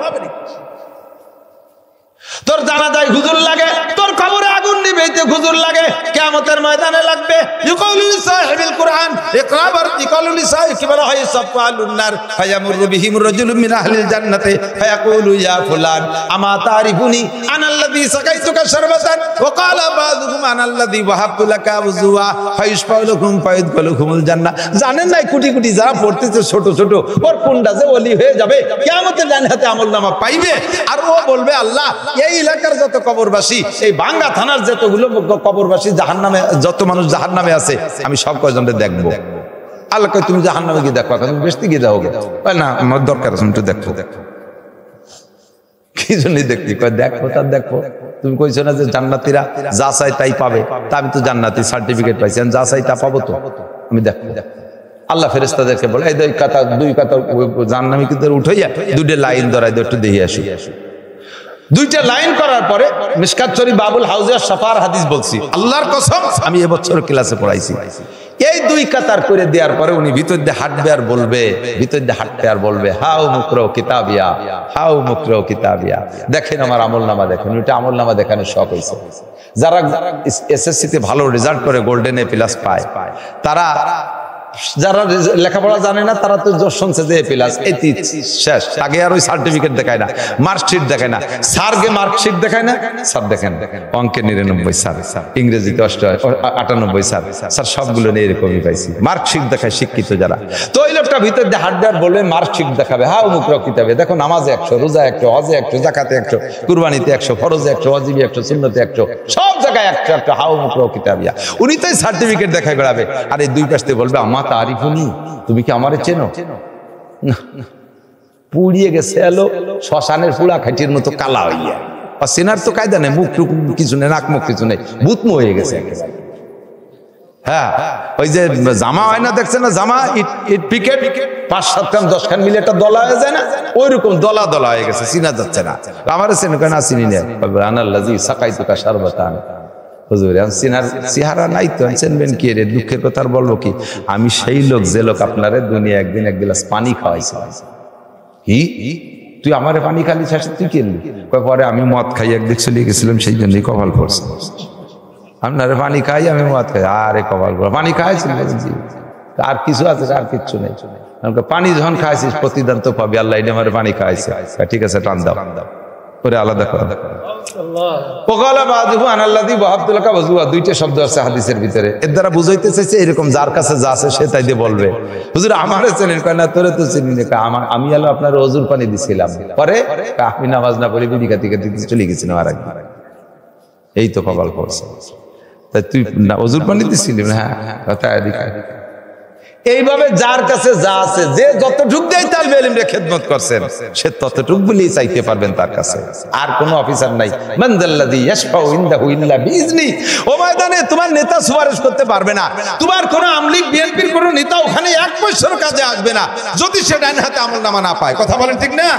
তোর জানাজায় হুজুর লাগে, তোর কবরে আগুন নিবেতে হুজুর লাগে, কিয়ামতের ময়দানে লাগবে। ইকাউলু লিসাহিবিল কুরআন ইকরা ইকাউলু লিসাহি কি বলা হয়, সাফালুন নার ফায়ামুরু বিহিম রাজুলুম মিন আহলিল জান্নাতি ফায়াকুলু ইয়া ফুলান আমা তারিফুনি আনাল্লাযী সাকাইতুকা শারবাতান ওয়া ক্বালা বাযুহুম আনাল্লাযী ওয়াহাবতু লাকা ওযুয়া ফায়ুশফাউলুকুম ফায়ুদখুলুকুমুল জান্নাহ। জানেন না কোটি কোটি যারা পড়তেছে ছোট ছোট, ওর কোনটা যে ওলি হয়ে যাবে, কিয়ামতের দিন হাতে আমলনামা পাইবে, আর ও বলবে আল্লাহ এই এলাকার যত কবরবাসী, এই ভাঙ্গা থানার যতগুলো কবরবাসী জাহান্নামে, যত মানুষ জাহান্নামে আছে, আমি সব কয়জনকে দেখবো। আল্লাহ কয় তুমি জাহান্নামে গিয়ে দেখো, তুমি বেশি গিয়ে দেখো না, আমার দরকার আছে একটু দেখো। কি জন্য দেখতে? কয় দেখো, তার দেখো। তুমি কইছো না যে জান্নাতীরা যা চাই তাই পাবে, তা আমি তো জান্নাতি সার্টিফিকেট পাইছি, যা চাই তা পাবো, তো আমি দেখো। আল্লাহ ফেরেশতাদেরকে বলে এই দুই কাতা জাহান্নামী কিন্তু উঠাইয়া দুইটা লাইন ধরাই দাও, একটু দেখে আসি। দুইটা লাইন করার পরে মিশকাত শরীফ বাবুল হাউজে সাফার হাদিস বলছি, আল্লাহর কসম আমি এবছর ক্লাসে পড়াইছি। এই দুই কাতার করে দেওয়ার পরে উনি ভিতর দিয়ে হাঁটবে আর বলবে, ভিতর দিয়ে হাঁটতে আর বলবে, হাউ মুকরো কিতাবিয়া, হাউ মুকরো কিতাবিয়া, দেখেন আমার আমলনামা দেখেন। ওইটা আমলনামা দেখানোর শখ হয়েছে। যারা এসএসসিতে ভালো রেজাল্ট করে গোল্ডেন এ প্লাস পায়, তারা যারা লেখাপড়া জানে না তারা তো শুনছে যে এ প্লাস, এই শেষ, আগে আর ওই সার্টিফিকেট দেখায় না, মার্কশিট দেখায় না। স্যারকে মার্কশিট দেখায় না, স্যার দেখেন অঙ্কে 99 স্যার, ইংরেজিতে 98 স্যার, স্যার সবগুলো নিয়ে এরকমই পাইছি। মার্কশিট দেখায় শিক্ষিত যারা। তো ওই লোকটা ভিতর দিয়ে হাত দেওয়ার বলবে, মার্কশিট দেখাবে, হা অমুক কিতাবে দেখো, নামাজে 100, রোজা 100, হজে 100, জাকাতে 100, কুরবানিতে 100, ফরজে 100, ওয়াজিবে 100, সুন্নতে 100, সব জায়গায় 100 হা অমুক কিতাবিয়া। উনি তো সার্টিফিকেট দেখায় বেড়াবে, আর এই দুই পাশে বলবে আমার তারিফুনি, তুমি কি আমারে চেনো? পুড়িয়ে গেছে এলো শ্মশানের পুড়া খাটির মতো কালা হইয়া। আর চেনার তো কায়দা নেই, মুখ টুক কিছু নেই, নাক মুখ কিছু নেই, ভূতম হয়ে গেছে। হ্যাঁ, ওই যে জামা হয় না, দেখছে না জামা, ইট পিকেট 5-7 খান 10 খান মিলে একটা দলা হয়ে যায় না, ওই রকম দলা দলা হয়ে গেছে, চিনা যাচ্ছে না। আমার চেনো কেন? চিনি না। আনাল্লাযী সাকাইতুকা শারবাতান, হুজুর সিনার চেহারা নাই তো, চিনবেন কি রে? দুঃখের কথা আর বলবো কি, আমি সেই লোক যে লোক আপনারে দুনিয়া একদিন 1 গ্লাস পানি খাওয়াইছে। কি তুই আমারে পানি খালি শেষে তুই কিনলি? পরে আমি মদ খাই একদিক চলে গেছিলাম, সেই জন্যই কপাল পড়ছে। আপনারে পানি খাই, আমি মদ খাই, আরে কপাল পড়া। পানি খাইছিল আর কিছু আছে? আর কিচ্ছু নেই। পানি যখন খাইছিস প্রতিদান তো পাবি, আল্লাহ এটা আমার পানি খাইছে, ঠিক আছে টান দাও, করে আলাদা করা। দুইটা শব্দ আছে হাদিসের ভিতরে, এর দ্বারা বুঝাইতে চাইছে এরকম যার কাছে যা আছে সে তাই দিয়ে বলবে, হুজুর আমারে চেনেন? কয় না, তোরে তো চিনি না। আমি আলো আপনার ওজুর পানি দিছিলাম, পরে আমি নামাজ না পড়ে বিড়ি খাতি খাতি চলে গেছিলাম আর একবার। এই তো কপাল পড়ছে। তাই তুই ওজুর পানি দিছিলি? হ্যাঁ, কথা এদিকে। এইভাবে যার কাছে যা আছে, যে যতটুক দেয় তালবে ইলমে খেদমত করছেন, সে ততটুক বলেই চাইতে পারবেন তার কাছে। আর কোন অফিসার নাই। মানজাল্লাযী ইয়াশফাউ ইনদাহু ইল্লা বিইজনি। ও ময়দানে তোমার নেতা সুপারিশ করতে পারবে না, তোমার কোন আমলিক বিএনপির কোন নেতা ওখানে 1 এক পয়সার কাজে আসবে না যদি সে ডান হাতে আমলনামা না পায়। কথা বলেন ঠিক না?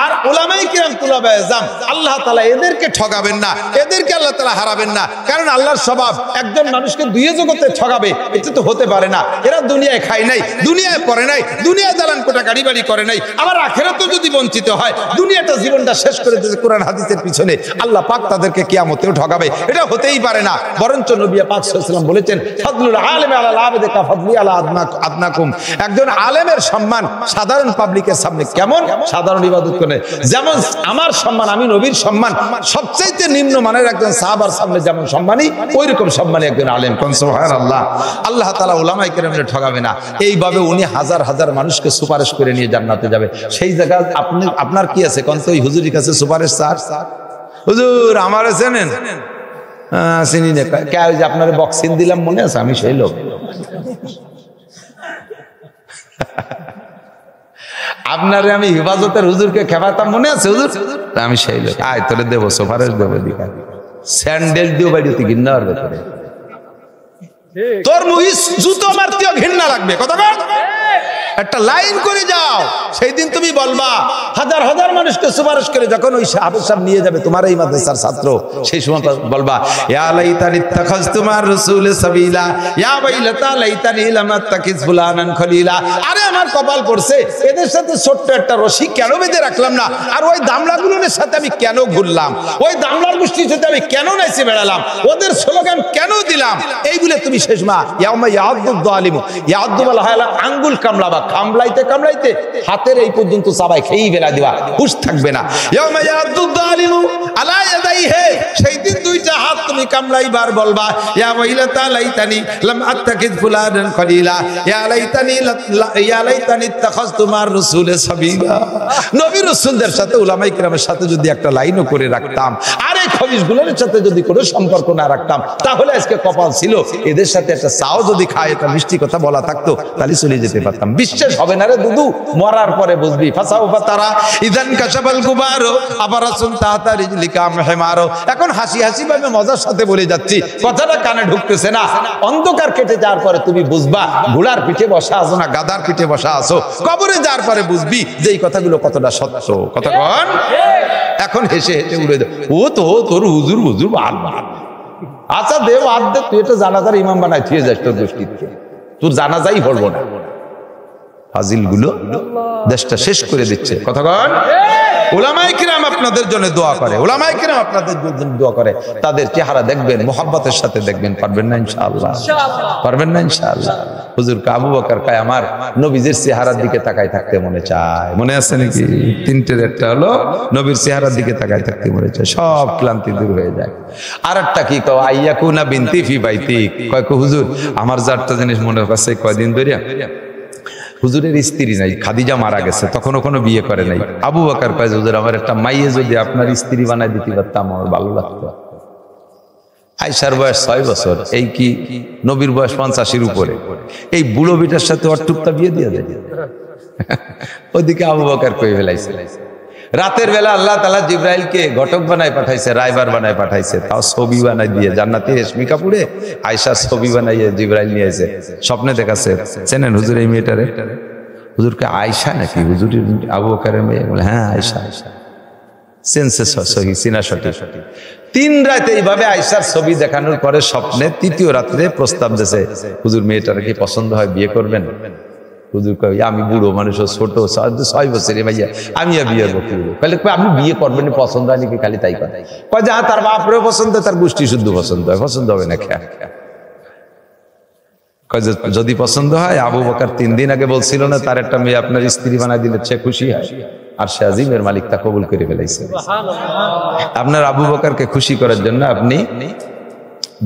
আর উলামায়ে কিরাম তুলাবায়ে ইলজাম, আল্লাহ তাআলা এদেরকে ঠকাবেন না, এদেরকে আল্লাহ তাআলা হারাবেন না। কারণ আল্লাহর স্বভাব একজন মানুষকে দুই জগতে ঠকাবে এটা তো হতে পারে না। এরা দুনিয়ায় খায় নাই, দুনিয়ায় পড়ে নাই, দুনিয়ায় দালান কোঠা গাড়ি বাড়ি করে নাই, আবার আখিরাতেও যদি বঞ্চিত হয়, দুনিয়াটা জীবনটা শেষ করে দিয়েছে কোরআন হাদিসের পিছনে, আল্লাহ পাক তাদেরকে কিয়ামতেও ঠকাবে। এটা হতেই পারে না। বরঞ্চ নবী পাক সাল্লাল্লাহু আলাইহি ওয়াসাল্লাম বলেছেন, ফাদলুল আলিমি আলাল আবিদি কা ফাদলি আলা আদনাকুম। একজন আলেমের সম্মান সাধারণ পাবলিকের সামনে কেমন? সাধারণ ইবাদত করে যেমন আমার সম্মান, আমি নবীর সম্মান সবচাইতে নিম্ন মানের একজন সাহাবার সামনে যেমন সম্মানী, ওই রকম সম্মানী একজন আলেম। কোন সুবহানাল্লাহ। আল্লাহ তাআলা উলামায়ে কেরামকে ঠকাবে না। এইভাবে উনি হাজার হাজার মানুষকে সুপারিশ করে নিয়ে জান্নাতে যাবে। সেই জায়গায় আপনার কি আছে? কোন তো ওই হুজুরের কাছে সুপারিশ স্যার, হুজুর আমার চেনেন? চিনি না। কে ওই যে আপনার বক্সিং দিলাম মনে আছে? আমি সেই লোক। আপনারে আমি হেফাজতের হুজুরকে খেপাতাম মনে আছে হুজুর? আমি সেই লোক। আয় তোরে দেবো সুপারিশ দেবো, দিকা স্যান্ডেল দিও বাড়িতে ঘৃণা করবে তোরে, তোর মুহিস জুতো মারতেও ঘৃণা লাগবে। কথা বল, একটা লাইন করে যাও, সেই দিন তুমি বলবা হাজার হাজার মানুষকে সুপারিশ করে যখন ওই সাহাবী সাহেব নিয়ে যাবে তোমার এই মাদ্রাসার ছাত্র, সেই সময় বলবা ইয়া লাইতানি ইত্তাখাযতু মার রাসূল সাবিলা ইয়া ওয়াইলাতা লাইতানি লাম আত্তাখিজ ফুলানান খলিলা। আরে আমার কপাল পড়ছে, এদের সাথে ছোট্ট একটা রশি কেন বেঁধে রাখলাম না? আর ওই দামলাগুলোর সাথে আমি কেন ঘুরলাম? ওই দামলার গোষ্ঠীর সাথে আমি কেন নাচে বেড়ালাম? ওদের স্লোগান কেন দিলাম? এই বলে তুমি শেষ মা ইয়াউমা ইয়াদুদ যালিমু ইয়াদু বলা হয় আঙ্গুল কামড়াবা, কামড়াইতে কামড়াইতে হাতের এই পর্যন্ত চাবাই খেয়েই বেলা দিবা, হুঁশ থাকবে না। ইয়াউমা ইয়াদুদ যালিমু আলা ইয়াদাইহি, সেই দিন দুইটা হাত তুমি কামড়াইবার বলবা ইয়া ওয়াইলাতা লাইতানি লাম আত্তাখিজ ফুলানান খলিলা ইয়া লাইতানি ইত্তাখাযতু মার রাসূল সাবিলা। নবী রাসূলদের সাথে উলামায়ে কিরামের সাথে যদি একটা লাইনও করে রাখতাম, আর এই খবিশগুলোর সাথে যদি কোনো সম্পর্ক না রাখতাম, তাহলে আজকে কপাল ছিল এদের সাথে একটা চাও যদি খায়, একটা মিষ্টি কথা বলা থাকতো, তাহলে চলে যেতে পারতাম। বিশ্বাস হবে না রে দুদু, মরার পরে বুঝবি। ফাসাউ ফাতারা ইদান কাশাবাল গুবারো আবারাসুন তাতা রিজলিকা মেহমারো। এখন হাসি হাসি ভাবে মজার সাথে বলে যাচ্ছি, কথাটা কানে ঢুকতেছে না। অন্ধকার কেটে যাওয়ার পরে তুমি বুঝবা ঘোড়ার পিঠে বসা আছো না গাধার পিঠে বসা আছো। কবরে যাওয়ার পরে বুঝবি যে এই কথাগুলো কতটা সত্য। কথা কন, এখন হেসে হেসে উড়ে দাও। ও তো তোর হুজুর হুজুর আর আচ্ছা দেব আর দে, তুই এটা জানাজার ইমাম বানাই থিয়ে যাস তোর গোষ্ঠীতে, তোর জানাজাই পড়বো না। ফাজিল গুলো দেশটা শেষ করে দিচ্ছে। কথা কন, উলামায়ে কিরাম আপনাদের জন্য দোয়া করে, উলামায়ে কিরাম আপনাদের জন্য দোয়া করে। তাদের চেহারা দেখবেন, মোহাব্বতের সাথে দেখবেন। পারবেন না ইনশাআল্লাহ? পারবেন না ইনশাআল্লাহ? হুজুর আবু বকর কয় আমার নবীজির চেহারার দিকে তাকাই থাকতে মনে চায়। মনে আছে নাকি? তিনটের একটা হলো নবীর চেহারার দিকে তাকাই থাকতে মনে চায়, সব ক্লান্তি দূর হয়ে যায়। আর একটা কি কও আইয়াকুনা বিনতি ফি বাইতি, কয় হুজুর আমার যারটা জিনিস মনে আছে কয়দিন ধরে হুজুরের স্ত্রী নাই, খাদিজা মারা গেছে, তখনও কোনো বিয়ে করে নাই। আবু বকর কয় হুজুর আমার একটা মাইয়ে যদি আপনার স্ত্রী বানাই দিতে পারতাম আমার ভালো লাগতো। আয়েশার বয়স 6 বছর, এই কি নবীর বয়স 85-এর উপরে, এই বুড়ো বিটার সাথে অটুকটা বিয়ে দিয়ে দেয়। ওইদিকে আবু বকর কই ফেলাইছে। রাতের বেলা আল্লাহ তাআলা জিবরাইলকে ঘটক বানায় পাঠাইছে, রায়বার বানায় পাঠাইছে, তাও ছবি বানাই দিয়ে জান্নাতে রেশমি কাপড়ে আয়েশার ছবি বানাইয়ে জিবরাইল নিয়ে এসে স্বপ্নে দেখাছে। চেনেন হুজুর এই মেয়েটারে? হুজুরকে আয়েশা নাকি? হুজুরের আবু বকরের মেয়ে? বলে হ্যাঁ আয়েশা। সেন্সে সহি চিনা সঠিক। 3 রাত এইভাবে আয়েশার ছবি দেখানোর পরে স্বপ্নে 3য় রাত্রে প্রস্তাব দিয়েছে, হুজুর মেয়েটার কি পছন্দ হয়, বিয়ে করবেন? হুজুর কয় আমি বুড়ো মানুষ, ছোট 6 বছরের ভাইয়া, আমি আর বিয়ে করতে বলবো। তাহলে আপনি বিয়ে করবেন, পছন্দ হয় নাকি? খালি তাই কথা কয় যে তার বাপরেও পছন্দ, তার গোষ্ঠী শুদ্ধ পছন্দ হয়, পছন্দ হবে না খেয়া। কয় যে যদি পছন্দ হয়, আবু বকর 3 দিন আগে বলছিল না তার একটা মেয়ে আপনার স্ত্রী বানাই দিলে সে খুশি হয়, আর সে আজিমের মালিক তা কবুল করে ফেলাইছে। আপনার আবু বকরকে খুশি করার জন্য আপনি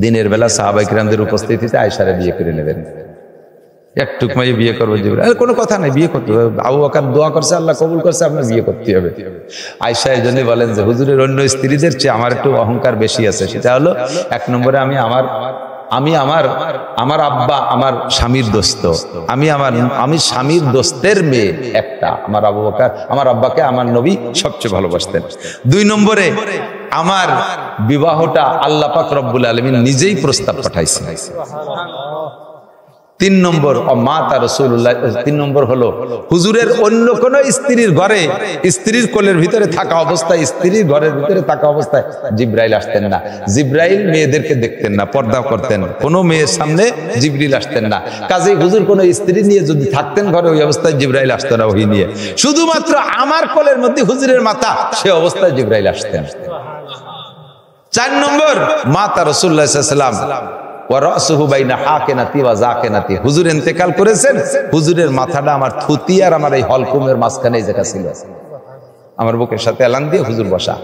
দিনের বেলা সাহাবায়ে কিরামদের উপস্থিতিতে আয়েশারে বিয়ে করে নেবেন। একটুক মাইয়ে বিয়ে করবো জিবরাইল, কোনো কথা নাই, বিয়ে করতে হবে। আবু বকর দোয়া করছে, আল্লাহ কবুল করছে, আপনার বিয়ে করতে হবে। আয়েশা এই জন্য বলেন যে হুজুরের অন্য স্ত্রীদের চেয়ে আমার একটু অহংকার বেশি আছে। সেটা হলো 1 নম্বরে আমি আমার আব্বা আমার স্বামীর দোস্ত, আমি স্বামীর দোস্তের মেয়ে একটা। আমার আবু বকর আমার আব্বাকে আমার নবী সবচেয়ে ভালোবাসতেন। 2 নম্বরে আমার বিবাহটা আল্লাহ পাক রব্বুল আলামিন নিজেই প্রস্তাব পাঠাইছেন। তিন নম্বর মাতা রাসূলুল্লাহ, তিন নম্বর হলো হুজুরের অন্য কোন স্ত্রীর ঘরে, স্ত্রীর কোলের ভিতরে থাকা অবস্থায়, স্ত্রীর ঘরের ভিতরে থাকা অবস্থায় জিবরাইল আসতেন না। জিবরাইল মেয়েদেরকে দেখতেন না, পর্দা করতেন, কোনো মেয়ের সামনে জিবরিল আসতেন না। কাজেই হুজুর কোনো স্ত্রী নিয়ে যদি থাকতেন ঘরে, ওই অবস্থায় জিবরাইল আসতেন না ওহি নিয়ে। শুধুমাত্র আমার কোলের মধ্যে হুজুরের মাথা, সে অবস্থায় জিবরাইল আসতেন। চার নম্বর মাতা রাসূলুল্লাহ সাল্লাল্লাহু আলাইহি ওয়াসাল্লাম হুজুর ইন্তেকাল করেছেন, হুজুরের মাথাটা আমার থুতি আর আমার এই হলকুমের মাঝখানে জায়গা ছিল, আমার বুকের সাথে এলান দিয়ে হুজুর বসা।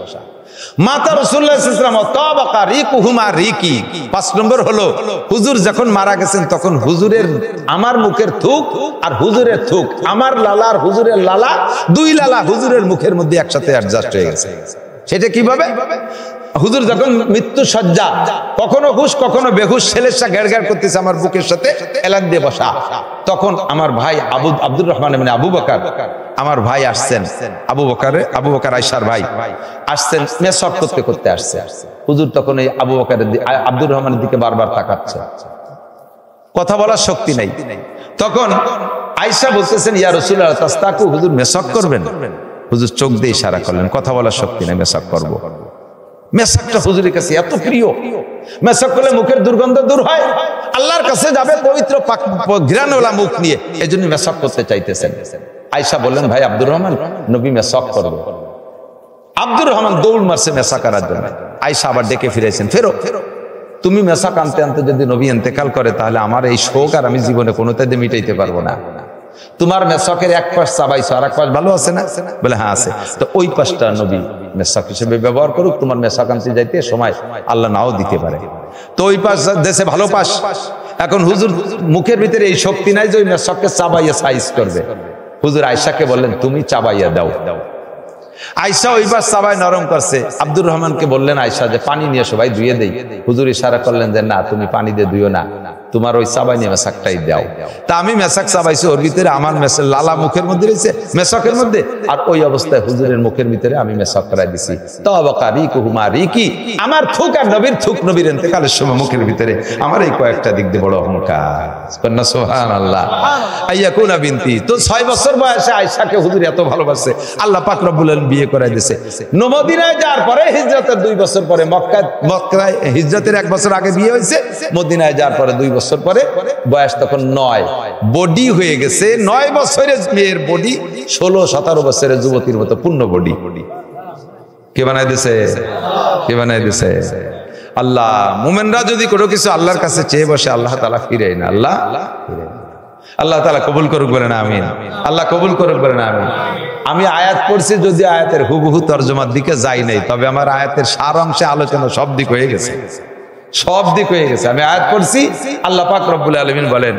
মাতা রাসূলুল্লাহ সাল্লাল্লাহু আলাইহি ওয়াসাল্লাম তাবাকা রিকুহুমা রিকি। 5 নম্বর হলো হুজুর যখন মারা গেছেন তখন হুজুরের, আমার মুখের থুক আর হুজুরের থুক, আমার লালা আর হুজুরের লালা, দুই লালা হুজুরের মুখের মধ্যে একসাথে অ্যাডজাস্ট হয়ে গেছে। সেটা কিভাবে? হুজুর যখন মৃত্যু সজ্জা, কখনো হুশ কখনো বেহুশ, ছেলেসা ঘের ঘের করতেছে আমার বুকের সাথে এলান দিয়ে বসা, তখন আমার ভাই আব্দুর রহমান মানে আবু বকর, আমার ভাই আসছেন, আবু বকর আয়েশার ভাই আসছেন, মেসওয়াক করতে করতে আসছে। হুজুর তখন এই আবু বকরের আব্দুর রহমানের দিকে বারবার তাকাচ্ছে, কথা বলার শক্তি নাই। তখন আয়েশা বলতেছেন, ইয়া রাসূলুল্লাহ তাস্তাকু, হুজুর মেসওয়াক করবেন? হুজুর চোখ দিয়ে ইশারা করলেন, কথা বলার শক্তি নাই, মেসওয়াক করব। মেসওয়াকটা হুজুরের কাছে এত প্রিয়, মেসওয়াক করলে মুখের দুর্গন্ধ দূর হয়, আল্লাহর কাছে যাবে পবিত্র ঘ্রাণওয়ালা মুখ নিয়ে, এজন্য মেসওয়াক করতে চাইতেছেন। আয়েশা বললেন, ভাই আব্দুর রহমান, নবী মেসওয়াক করবে। আব্দুর রহমান দৌড় মারছে মেসওয়াক করার জন্য। আয়েশা আবার ডেকে ফিরেছেন, ফেরো, তুমি মেসওয়াক আনতে আনতে যদি নবী ইন্তেকাল করে, তাহলে আমার এই শোক আর আমি জীবনে কোনোটাতে মিটাইতে পারবো না। তোমার মেসওয়াকের এক পাশ চাবাইছো, আর এক পাশ ভালো আছে না? বলে হ্যাঁ আছে। তো ওই পাশটা নবী মেসওয়াক হিসেবে ব্যবহার করুক, তোমার মেসওয়াক আনতে যাইতে সময় আল্লাহ নাও দিতে পারে। তো ওই পাশ দেশে ভালো পাশ। এখন হুজুর মুখের ভিতরে এই শক্তি নাই যে ওই মেসওয়াককে চাবাইয়া সাইজ করবে। হুজুর আয়েশাকে বললেন, তুমি চাবাইয়া দাও। আয়েশা ওই পাশ চাবাই নরম করছে। আব্দুর রহমানকে বললেন আয়েশা যে পানি নিয়ে এসো ভাই, ধুয়ে দেই। হুজুর ইশারা করলেন যে না, তুমি পানি দিয়ে ধুইও না, তোমার ওই চাবাই নিয়ে মেসাকটাই দাও। তা আমি মেসাক চাবাইছি, ওর ভিতরে আমার লালা মুখের মধ্যে রয়েছে, মেসাকের মধ্যে, আর ওই অবস্থায় হুজুরের মুখের ভিতরে আমি মেসাক করাই দিছি। তাবাকা রিকুহুমা রিকি, আমার থুক আর নবীর থুক, নবীর ইন্তেকালের সময় মুখের ভিতরে আমার এই কয়েকটা দিক দিয়ে বড় অহংকার। সুবহানাল্লাহ। আইয়াকুনা বিনতি, তো 6 বছর বয়সে আয়েশাকে হুজুর এত ভালোবাসে, আল্লাহ পাক রব্বুল আলামিন বিয়ে করাই দিয়েছে। মদিনায় যাওয়ার পরে, হিজরতের 2 বছর পরে, মক্কায় হিজরতের 1 বছর আগে বিয়ে হয়েছে, মদিনায় যাওয়ার পরে 2 বছর পরে, বয়স তখন 9, বডি হয়ে গেছে 9 বছরের মেয়ের বডি 16-17 বছরের যুবতীর মতো পূর্ণ বডি। কে বানাই দিছে? কে বানাই দিছে? আল্লাহ। মুমিনরা যদি কোনো কিছু আল্লাহর কাছে চেয়ে বসে, আল্লাহ তাআলা ফিরায় না। আল্লাহ তাআলা কবুল করুক, বলেন আমিন। আল্লাহ কবুল করুক, বলেন আমিন। আমি আয়াত পড়ছি, যদি আয়াতের হুবহু তরজমার দিকে যাই নাই, তবে আমার আয়াতের সার অংশে আলোচনা সব দিক হয়ে গেছে, সব দিক হয়ে গেছে। আমি আয়াত পড়ছি, আল্লাহ পাক রব্বুল আলামিন বলেন,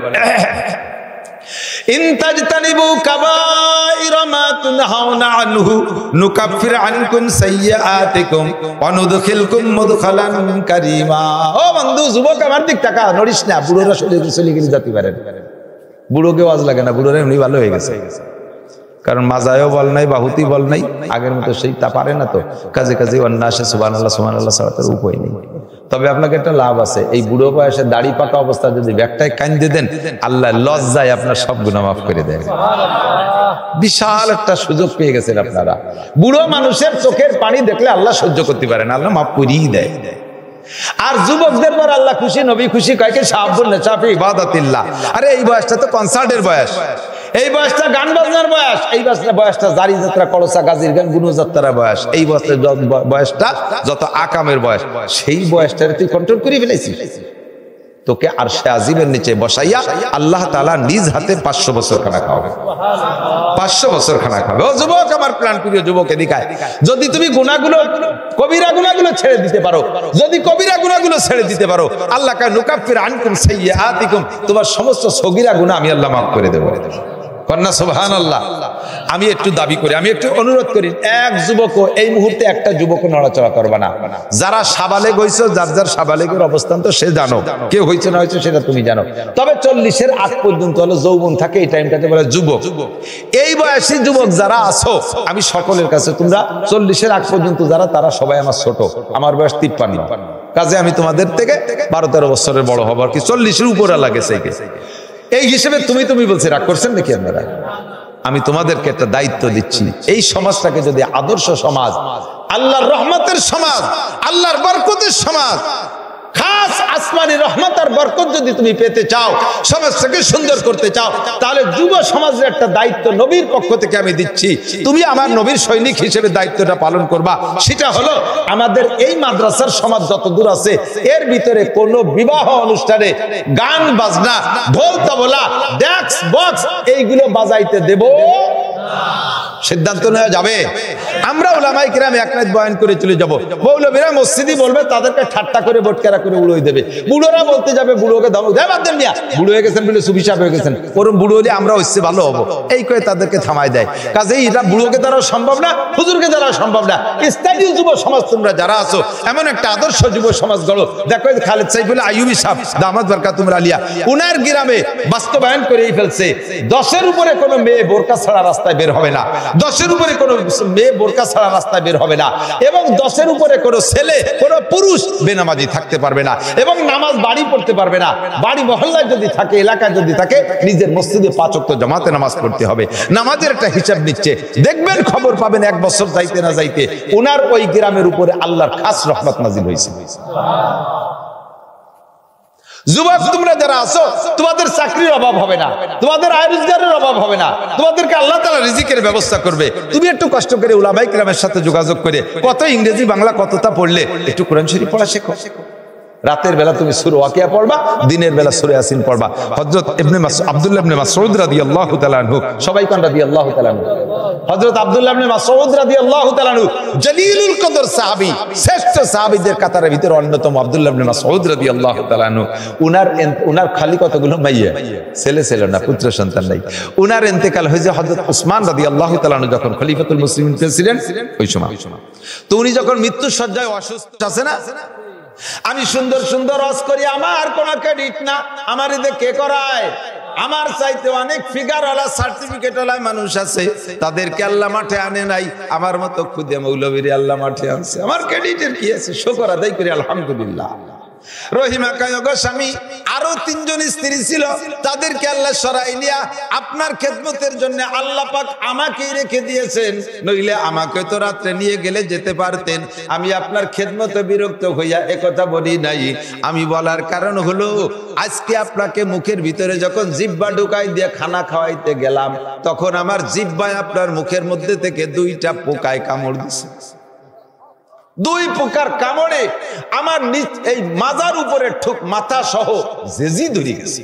ইন তাজতানিবু কাবাইরা মা তুনহাউনা আনহু নুকাফির আনকুম সাইয়্যাতিকুম ওয়া নুদখিলকুম মুদখালান কারীমা। ও বন্ধু, যুবক আমার দিক তাকা, নড়িস না। বুড়োরা চলে গেলে যেতে পারেন, বুড়োকে ওয়াজ লাগে না, বুড়োরা এমনি ভালো হয়ে গেছে, কারণ মাজায়ও বল নাই, বাহুতি বল নাই, আগের মতো সেই তা পারে না। তো কাজে কাজে অন্যাসে সুবহানাল্লাহ সুবহানাল্লাহ ছাড়া তার উপায় নেই। তবে আপনাকে একটা লাভ আছে, এই বুড়ো বয়সে দাড়ি পাকা অবস্থা যদি ব্যাগটায় কান্দে দেন, আল্লাহ লজ্জায় আপনার সব গুনাহ মাফ করে দেন। বিশাল একটা সুযোগ পেয়ে গেছেন আপনারা। বুড়ো মানুষের চোখের পানি দেখলে আল্লাহ সহ্য করতে পারেন, আল্লাহ মাফ করিয়ে দেয়। আর যুবকদের পর আল্লাহ খুশি, নবী খুশি, কয়েকে শাবুন নাশাফি ইবাদাতিল্লাহ। আরে এই বয়সটা তো কনসার্টের বয়স, এই বয়সটা গান বাজনার বয়স, এই বয়সটা জারি যাত্রা, করসা গাজীর গান, গুণযাত্রার বয়স, এই বয়সটা যত আকামের বয়স, সেই বয়সটা তুই কন্ট্রোল করে ফেলেছিস। তোকে আরশে আজিমের নিচে বসাইয়া আল্লাহ তাআলা নিজ হাতে 500 বছর খানা খাওয়াবে, 500 বছর খানা খাবে। ও যুবক, আমার প্রাণ প্রিয় যুবক, এদিকায় যদি তুমি গুনাহগুলো, কবিরা গুনাহগুলো ছেড়ে দিতে পারো, যদি কবিরা গুনাহগুলো ছেড়ে দিতে পারো, আল্লাহ কা নুকাফির আনকুম সাইয়্যাতিকুম, তোমার সমস্ত সগীরা গুনাহ আমি আল্লাহ মাফ করে দেব। কন্যা সুবহানাল্লাহ। আমি একটু দাবি করি, আমি একটু অনুরোধ করি, এক যুবক এই মুহূর্তে একটা যুবক নড়াচড়া করবে না। যারা সাবালেগ হইছো, যার যার সাবালেগের অবস্থান তো সে জানো, কেউ হইছে না হইছে সেটা তুমি জানো। তবে 40-এর আগ পর্যন্ত হলো যৌবন থাকে, এই টাইমটাকে বলে যুবক। এই বয়সী যুবক যারা আছো, আমি সকলের কাছে, তোমরা 40-এর আগ পর্যন্ত যারা, তারা সবাই আমার ছোট, আমার বয়স 53, কাজে আমি তোমাদের থেকে 12-13 বছরের বড় হবার কি 40-এর উপরে লাগে। এই হিসেবে তুমি বলছে রাগ করছেন নাকি আপনারা? আমি তোমাদেরকে একটা দায়িত্ব দিচ্ছি, এই সমাজটাকে যদি আদর্শ সমাজ, আল্লাহর রহমতের সমাজ, আল্লাহর বরকতের সমাজ, খাস আসমানি রহমত আর বরকত যদি তুমি পেতে চাও, সমাজটাকে সুন্দর করতে চাও, তাহলে যুব সমাজের একটা দায়িত্ব নবীর পক্ষ থেকে আমি দিচ্ছি। তুমি আমার নবীর সৈনিক হিসেবে দায়িত্বটা পালন করবা। সেটা হলো আমাদের এই মাদ্রাসার সমাজ যত দূর আছে, এর ভিতরে কোনো বিবাহ অনুষ্ঠানে গান বাজনা, ঢোল তবলা, ডেস্ক বক্স এইগুলো বাজাইতে দেব সিদ্ধান্ত নেওয়া যাবে। আমরা উলামায়ে কিরাম এক রাত বয়ান করে চলে যাব, মৌলবীরা মসজিদই বলবে, তাদেরকে ঠাট্টা করে বটকারা করে উড়িয়ে দেবে। বুড়োরা বলতে যাবে, বুড়োকে দাও বাদ দেন মিয়া, বুড়ো হয়ে গেছেন বলে সুফি সাহেব হয়ে গেছেন, ওরম বুড়ো হলে আমরা হচ্ছে ভালো হবো, এই করে তাদেরকে থামায় দেয়। কাজেই এটা বুড়োকে দ্বারাও সম্ভব না, হুজুরকে দ্বারাও সম্ভব না। স্থানীয় যুব সমাজ তোমরা যারা আছো, এমন একটা আদর্শ যুব সমাজ গড়ো। দেখো খালেদ সাইফুল্লাহ আইয়ুবী সাহেব দামাত বারকাতুহুল আলিয়া, উনার গ্রামে বাস্তবায়ন করেই ফেলছে, 10-এর উপরে কোনো মেয়ে বোরকা ছাড়া রাস্তায় বের হবে না, 10-এর উপরে কোনো মেয়ে বোরকা ছাড়া রাস্তায় বের হবে না, এবং 10-এর উপরে কোনো ছেলে, কোনো পুরুষ বেনামাজি থাকতে পারবে না, এবং নামাজ বাড়ি পড়তে পারবে না। বাড়ি মহল্লায় যদি থাকে, এলাকায় যদি থাকে, নিজের মসজিদে 5 ওয়াক্ত জামাতে নামাজ পড়তে হবে। নামাজের একটা হিসাব নিচ্ছে, দেখবেন খবর পাবেন 1 বছর যাইতে না যাইতে উনার ওই গ্রামের উপরে আল্লাহর খাস রহমত নাজিল হয়েছে। যুবক তোমরা যারা আছো, তোমাদের চাকরির অভাব হবে না, তোমাদের আয় রোজগারের অভাব হবে না, তোমাদেরকে আল্লাহ তাআলা রিজিকের ব্যবস্থা করবে। তুমি একটু কষ্ট করে উলামায়ে কিরামের সাথে যোগাযোগ করে কত ইংরেজি বাংলা কতটা পড়লে, একটু কোরআন শরীফ পড়া শেখো। রাতের বেলা তুমি সূরা ওয়াকিয়া পড়বা, দিনের বেলা সূরা ইয়াসিন পড়বা। হযরত আব্দুল্লাহ ইবনে মাসউদ রাদিয়াল্লাহু তাআলা আনহু, সবাই কোন রাদিয়াল্লাহু তাআলা আনহু, হযরত আব্দুল্লাহ ইবনে মাসউদ রাদিয়াল্লাহু তাআলা আনহু জলিলুল কদর সাহাবী, শ্রেষ্ঠ সাহাবীদের কাতারের ভিতরে অন্যতম আব্দুল্লাহ ইবনে মাসউদ রাদিয়াল্লাহু তাআলা আনহু। উনার খালি কতগুলো মাইয়া, ছেলে ছিল না, পুত্র সন্তান নাই। উনার ইন্তেকাল হয়েছে হযরত উসমান রাদিয়াল্লাহু তাআলা আনহু যখন খলিফাতুল মুসলিমিন ছিলেন ওই সময়। তো উনি যখন মৃত্যুর শয্যায় অসুস্থ আছে না, আমি সুন্দর সুন্দর ওয়াজ করি, আমার কোন ক্রেডিট না, আমার এতে কে করায়? আমার চাইতে অনেক ফিগারওয়ালা সার্টিফিকেটওয়ালা মানুষ আছে, তাদেরকে আল্লাহ মাঠে আনে নাই, আমার মতো খুদে মৌলবীর আল্লাহ মাঠে আনছে। আমার ক্রেডিটের কি আছে? শুকর আদায় করি আলহামদুলিল্লাহ। রহিমা কায়গো স্বামী, আরো 3 জন স্ত্রী ছিল, তাদেরকে আল্লাহ সরাই নিয়া আপনার খেদমতের জন্য আল্লাহ পাক আমাকেই রেখে দিয়েছেন, নইলে আমাকে তো রাত্রে নিয়ে গেলে যেতে পারতেন। আমি আপনার খেদমতে বিরক্ত হইয়া একথা বলি নাই। আমি বলার কারণ হলো, আজকে আপনাকে মুখের ভিতরে যখন জিহ্বা ঢুকাই দিয়ে খানা খাওয়াইতে গেলাম, তখন আমার জিহ্বায় আপনার মুখের মধ্যে থেকে 2টা পোকায় কামড় দিছে। 2 পোকার কামড়ে আমার এই মাজার উপরে ঠুক মাথা সহ জেজি ধরে গেছে।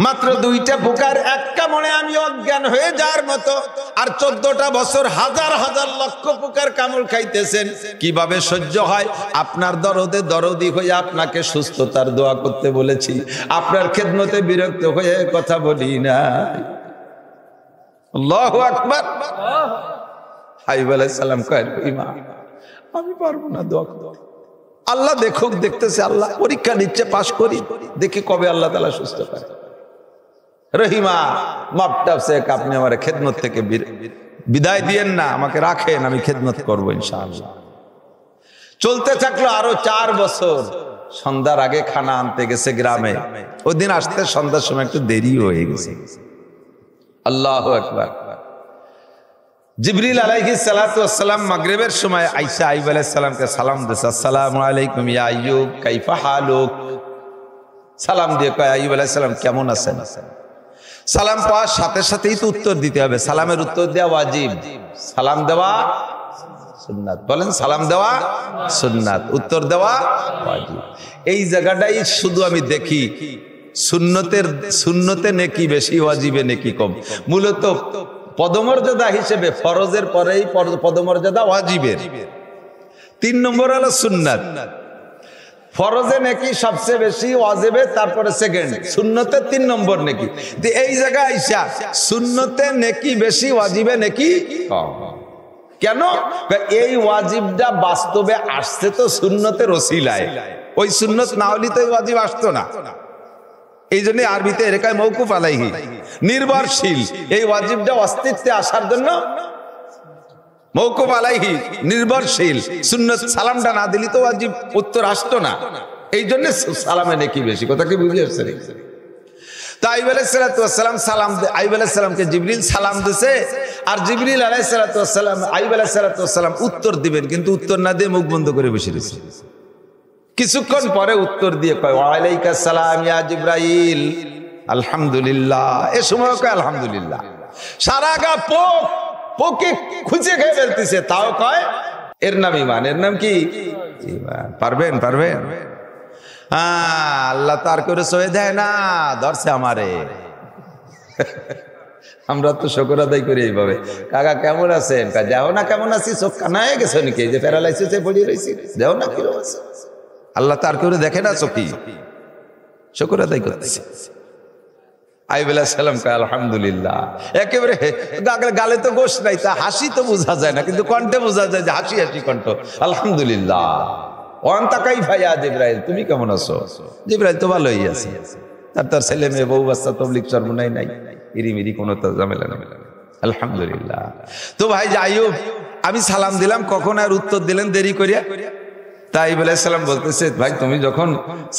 মাত্র 2টা পোকার এক কামড়ে আমি অজ্ঞান হয়ে যাওয়ার মতো, আর 14টা বছর হাজার হাজার লক্ষ পোকার কামড় খাইতেছেন। কিভাবে সহ্য হয়? আপনার দরদে দরদি হয়ে আপনাকে সুস্থতার দোয়া করতে বলেছি, আপনার খেদমতে বিরক্ত হয়ে কথা বলি না। আল্লাহু আকবার। আইয়ুব আলাইহিস সালাম কয়, ইমাম আমি পারবো না, দোয়া করো। আল্লাহ দেখুক, দেখতেছে, আল্লাহ পরীক্ষা নিচ্ছে, পাশ করি, দেখি কবে আল্লাহ তাআলা সুস্থ করে। রহিমা মাপটাপ শেখ, আপনি আমার খেদমত থেকে বিদায় দিয়েন না, আমাকে রাখেন, আমি খেদমত করবো ইনশাআল্লাহ। চলতে থাকলো আরো 4 বছর। সন্ধ্যার আগে খানা আনতে গেছে গ্রামে, ওই দিন আসতে সন্ধ্যার সময় একটু দেরি হয়ে গেছে। আল্লাহু আকবার। জিবরিল আলাইহিস সালাতু ওয়াস সালাম মাগরিবের সময় আয়েশা আইয়ুব আলাইহিস সালামকে সালাম দিয়েছে, আসসালামু আলাইকুম ইয়া আইয়ুব কাইফা হালুক। সালাম দিয়ে কয়, আইয়ুব আলাইহিস সালাম কেমন আছেন? সালাম পাওয়ার সাথে সাথেই তো উত্তর দিতে হবে। সালামের উত্তর দেওয়া ওয়াজিব, সালাম দেওয়া সুন্নাত। বলেন, সালাম দেওয়া সুন্নাত, উত্তর দেওয়া ওয়াজিব। এই জায়গাটাই শুধু আমি দেখি সুন্নতে নেকি বেশি, ওয়াজিবে নেকি কম। মূলত পদমর্যাদা হিসেবে ফরজের পরেই পদমর্যাদা ওয়াজিবের, 3 নম্বর হলো সুন্নাত। ফরজে নেকি সবচেয়ে বেশি, ওয়াজিবে তারপরে সেকেন্ড, সুন্নতে 3 নম্বর নেকি। এই জায়গায় আইসা সুন্নতে নেকি বেশি, ওয়াজিবে নেকি কম। কেন? এই ওয়াজিবটা বাস্তবে আসছে তো সুন্নতের ওসিলায়, ওই সুন্নত না হলে তো এই ওয়াজিব আসতো না। এই জন্য আরবিতে এরেকায় মওকুফ আলাইহি, নির্ভরশীল। এই ওয়াজিবটা অস্তিত্বে আসার জন্য মওকুফ আলাইহি, নির্ভরশীল। সুন্নত সালামটা না দিলে তো ওয়াজিব উত্তর আসতো না। এই জন্য সালামে নেকি বেশি। কথা কি বুঝে আসছে? তো আইয়ুব আলাইহিস সালাম সালাম আইয়ুব আলাইহিস সালামকে জিবরিল সালাম দিছে, আর জিবরিল আলাইহিস সালাম আইয়ুব আলাইহিস সালাম উত্তর দিবেন, কিন্তু উত্তর না দিয়ে মুখ বন্ধ করে বসে রয়েছে। কিছুক্ষণ পরে উত্তর দিয়ে কয় ওয়া আলাইকাস সালাম ইয়া জিবরাইল, আলহামদুলিল্লাহ। এ সময় কয় আলহামদুলিল্লাহ। সারা গা পোকে খুঁজে খেয়ে ফেলতেছে, তাও কয় এর নাম ঈমান। এর নাম কি? ঈমান। পারবেন? আল্লাহ তার করে সয়ে দেয় না, ধরছে আমারে। আমরা তো শুকর আদায় করি এইভাবে, কাকা কেমন আছেন? যাও না কেমন আছি, চোখ কানায় গেছে নাকি, যে প্যারালাইসিসে পড়ে রয়েছি, যাও না কি আছে। আল্লাহ তার করে দেখে না চোখি, শুকর আদায় করতেছে। আইয়ুব আলাইহিস সালাম কয় আলহামদুলিল্লাহ। একেবারে গালে তো গোশ নাই, তা হাসি তো বোঝা যায় না, কিন্তু কণ্ঠে বোঝা যায় যে হাসি কণ্ঠ। আলহামদুলিল্লাহ। ওয়ান্তা কাইফা ইয়া জিবরাইল, তুমি কেমন আছো? জিবরাইল তো ভালোই আছে, তার ছেলে মেয়ে বউ বাচ্চা তবলিগ চরমনাই নাই, ইরিমিরি কোনো তো ঝামেলা না। আলহামদুলিল্লাহ। তো ভাই আইয়ুব, আমি সালাম দিলাম, কখন আর উত্তর দিলেন দেরি করিয়া? তাই আইয়ুব আলাইহিস সালাম বলতেছে, ভাই তুমি যখন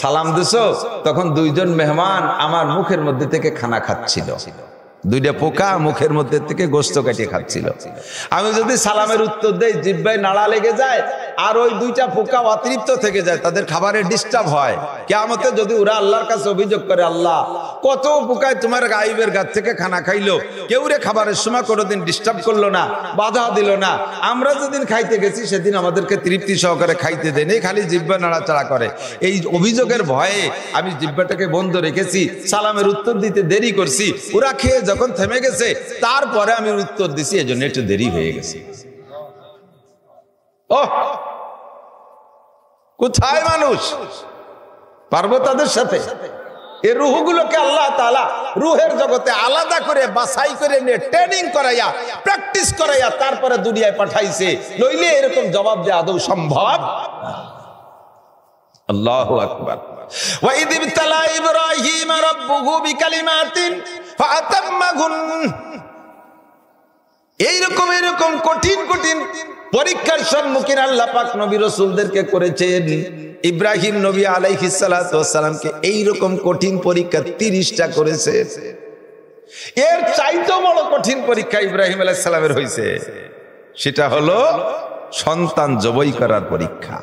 সালাম দিছো তখন দুইজন মেহমান আমার মুখের মধ্যে থেকে খানা খাচ্ছিল, দুইটা পোকা মুখের মধ্যে থেকে গোশত কাটিয়ে খাচ্ছিল। আমি যদি সালামের উত্তর দেই, জিহ্বায় নাড়া লেগে যায়, আর ওই দুইটা পোকা অতৃপ্ত থেকে যায়, তাদের খাবারে ডিস্টার্ব হয়। কিয়ামতে যদি ওরা আল্লাহর কাছে অভিযোগ করে, আল্লাহ কত পোকায় তোমার আইয়ুবের গাছ থেকে খানা খাইলো, কেউ রে খাবারের সময় কোনোদিন ডিস্টার্ব করলো না, বাধা দিল না, আমরা যেদিন খাইতে গেছি সেদিন আমাদেরকে তৃপ্তি সহকারে খাইতে দেয়নি, খালি জিহ্বা নাড়াচাড়া করে। এই অভিযোগের ভয়ে আমি জিহ্বাটাকে বন্ধ রেখেছি, সালামের উত্তর দিতে দেরি করছি। ওরা খেয়ে যখন থেমে গেছে তারপরে আমি উত্তর দিছি, এজন্য একটু দেরি হয়ে গেছে। কোথায় মানুষ পারবো তাদের সাথে? এই রুহগুলোকে আল্লাহ তাআলা রুহের জগতে আলাদা করে বাছাই করে নিয়ে ট্রেনিং করাইয়া, প্র্যাকটিস করাইয়া তারপরে দুনিয়ায় পাঠাইছে, নইলে এরকম জবাব দেওয়া আদৌ সম্ভব? আল্লাহু আকবার। ওয়া ইয ইবতালা ইব্রাহিম রাব্বুহু বিকালিমাতিন ফাতাম্মাহুন। এরকম কঠিন পরীক্ষার সম্মুখীন আল্লাহ পাক নবী রাসূলদেরকে করেছেন। ইব্রাহিম নবী আলাইহিস সালাতু ওয়াস সালামকে এইরকম কঠিন পরীক্ষা 30টা করেছে। এর চাইতেও বড় কঠিন পরীক্ষা ইব্রাহিম আলাইহিস সালামের হয়েছে, সেটা হলো সন্তান জবাই করার পরীক্ষা।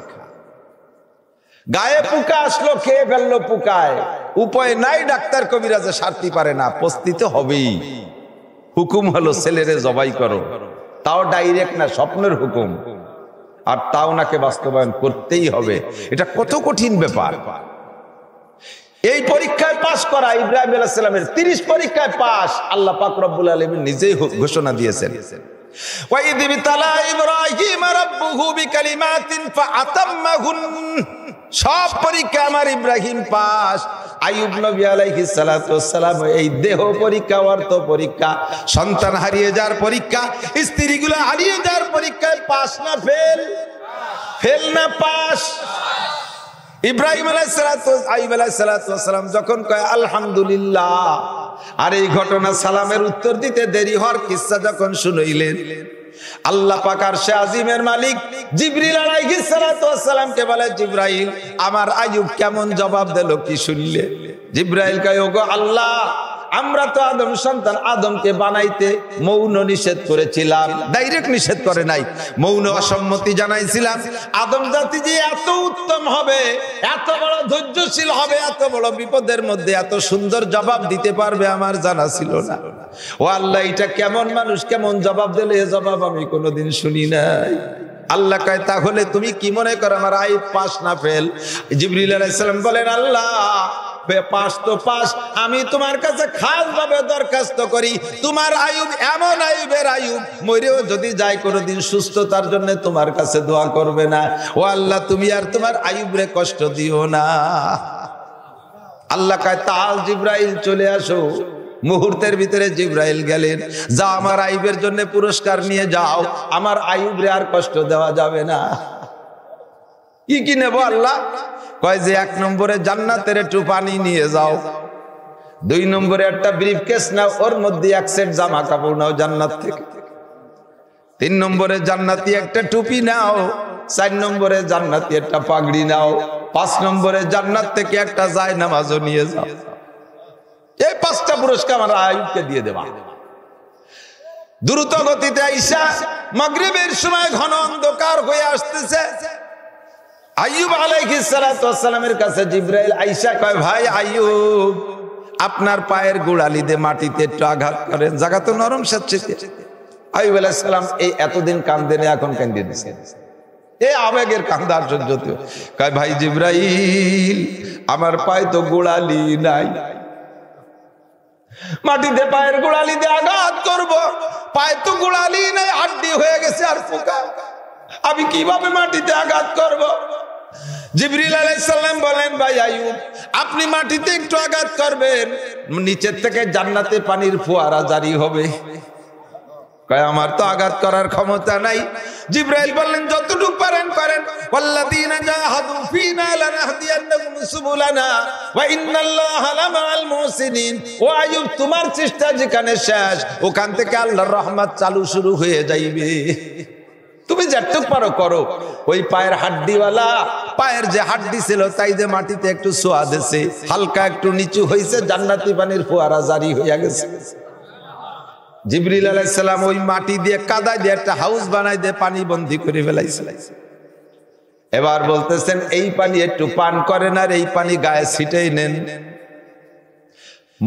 গায়ে পোকা আসলো, খেয়ে ফেললো পোকায়, উপায় নাই, ডাক্তার কবিরাজে সারতে পারে না, পস্তিতে হবেই। হুকুম হলো ছেলেরে জবাই করো, তাও ডাইরেক্ট না, স্বপ্নের হুকুম, আর তাও নাকে বাস্তবায়ন করতেই হবে। এটা কত কঠিন ব্যাপার। এই পরীক্ষায় পাস করা ইব্রাহিম আলাইহিস সালামের 30 পরীক্ষায় পাস, আল্লাহ পাক রব্বুল আলামিন নিজেই ঘোষণা দিয়েছেন, ওয়া ইয ইবতালা ইব্রাহিম রাব্বুহু বিকালিমাতিন ফাআতাম্মাহুন। সব পরীক্ষা আমার ইব্রাহিম পাস। আইয়ুব নবী আলাইহিস সালাতু ওয়াস সালাম এই দেহ পরীক্ষা, অর্থ পরীক্ষা, সন্তান হারিয়ে যাওয়ার পরীক্ষা, স্ত্রীগুলো হারিয়ে যাওয়ার পরীক্ষায় পাস না ফেল? ফেল না পাস? ইব্রাহিম আইয়ুব আলাইহিস সালাতু ওয়াস সালাম যখন কয় আলহামদুলিল্লাহ, আর এই ঘটনা সালামের উত্তর দিতে দেরি হওয়ার কিসসা যখন শুনাইলেন, আল্লাহ পাক আরশে আজিমের মালিক জিবরিল আলাইহিস সালাতু ওয়াস সালামকে বলে, জিবরাইল আমার আইয়ুব কেমন জবাব দিল কি শুনলে? জিবরাইল কয়, ওগো আল্লাহ, আমরা তো আদম সন্তান আদমকে বানাইতে মৌন নিষেধ করেছিলাম, ডাইরেক্ট নিষেধ করে নাই, মৌন অসম্মতি জানাইছিলাম। আদম জাতি যে এত উত্তম হবে, এত বড় ধৈর্যশীল হবে, এত বড় বিপদের মধ্যে এত সুন্দর জবাব দিতে পারবে আমার জানা ছিল না। ও আল্লাহ, এটা কেমন মানুষ, কেমন জবাব দিলে, এ জবাব আমি কোনোদিন শুনি নাই। আল্লাহ কয়, তাহলে তুমি কি মনে করো আমার আইয়ুব পাস না ফেল? জিবরিল আলাইহিস সালাম বলেন, আল্লাহ পাস তো পাস, আমি তোমার কাছে খাস ভাবে দরখাস্ত করি, তোমার আইয়ুব এমন আইয়ুবের আইয়ুব মরেও যদি যায় কোনোদিন সুস্থতার জন্য তোমার কাছে দোয়া করবে না। ও আল্লাহ, তুমি আর তোমার আইয়ুবরে কষ্ট দিও না। আল্লাহ কয়, তাল জিবরাইল চলে আসো। মুহূর্তের ভিতরে জিবরাইল গেলেন, যা আমার আইয়ুবের জন্য পুরস্কার নিয়ে যাও, আমার আইয়ুবরে আর কষ্ট দেওয়া যাবে না। কি নেবো আল্লাহ? কয় যে 1 নম্বরে জান্নাতের একটু পানি নিয়ে যাও, 2 নম্বরে একটা ব্রিফকেস নাও, ওর মধ্যে 1 সেট জামা কাপড় নাও জান্নাত থেকে, 3 নম্বরে জান্নাতি একটা টুপি নাও, 4 নম্বরে জান্নাতি একটা পাগড়ি নাও, 5 নম্বরে জান্নাত থেকে একটা জায়নামাজও নিয়ে যাও। এই 5টা পুরস্কার আমরা আইয়ুবকে দিয়ে দেবা। দ্রুত গতিতে আইসা মাগরিবের সময় ঘন অন্ধকার হয়ে আসতেছে। আইয়ুব আলাইহিস সালাতু ওয়াস সালামের কাছে জিবরাইল আইসা কয়, ভাই আইয়ুব, আপনার পায়ের গোড়ালি দিয়ে মাটিতে একটু আঘাত করেন, জায়গা তো নরম স্যাঁতসেঁতে। আইয়ুব আলাইহিস সালাম এই এতদিন কান্দেন, এখন কান্দে দিছে, এই আবেগের কান্দার সহ্য কয়, ভাই জিবরাইল, আমার পায়ে তো গোড়ালি নাই, মাটিতে পায়ের গোড়ালি দিয়ে আঘাত করব, পায়ে তো গোড়ালি নাই, হাড্ডি হয়ে গেছে আর পোকা, আমি কিভাবে মাটিতে আঘাত করব? জিবরিল আলাইহিস সালাম বলেন, ভাই আইয়ুব, আপনি মাটিতে একটু আঘাত করবেন, নিচের থেকে জান্নাতে পানির ফোয়ারা জারি হবে। কয়, আমার তো আঘাত করার ক্ষমতা নাই। জিবরাইল বললেন, যতটুকু পারেন করেন। ওয়াল্লাযীনা জাহাদু ফীনা লানাহদিয়ান্নাহুম সুবুলানা ওয়া ইন্নাল্লাহা লামাআল মুহসিনিন। ও আইয়ুব, তোমার চেষ্টা যেখানে শেষ, ওখান থেকে আল্লাহর রহমত চালু শুরু হয়ে যাইবে। তুমি যেটুকু পারো করো। ওই পায়ের হাড্ডিওয়ালা, পায়ের যে হাড্ডি ছিল তাই যে মাটিতে একটু ছোঁয়া দিয়েছে, হালকা একটু নিচু হয়েছে, জান্নাতি পানির ফোয়ারা জারি হয়ে গেছে। জিবরিল আলাইহিস সালাম ওই মাটি দিয়ে কাদা দিয়ে একটা হাউস বানাই দিয়ে পানি বন্দী করে ফেলাইছে। এবার বলতেছেন, এই পানি একটু পান করেন আর এই পানি গায়ে ছিটেই নেন।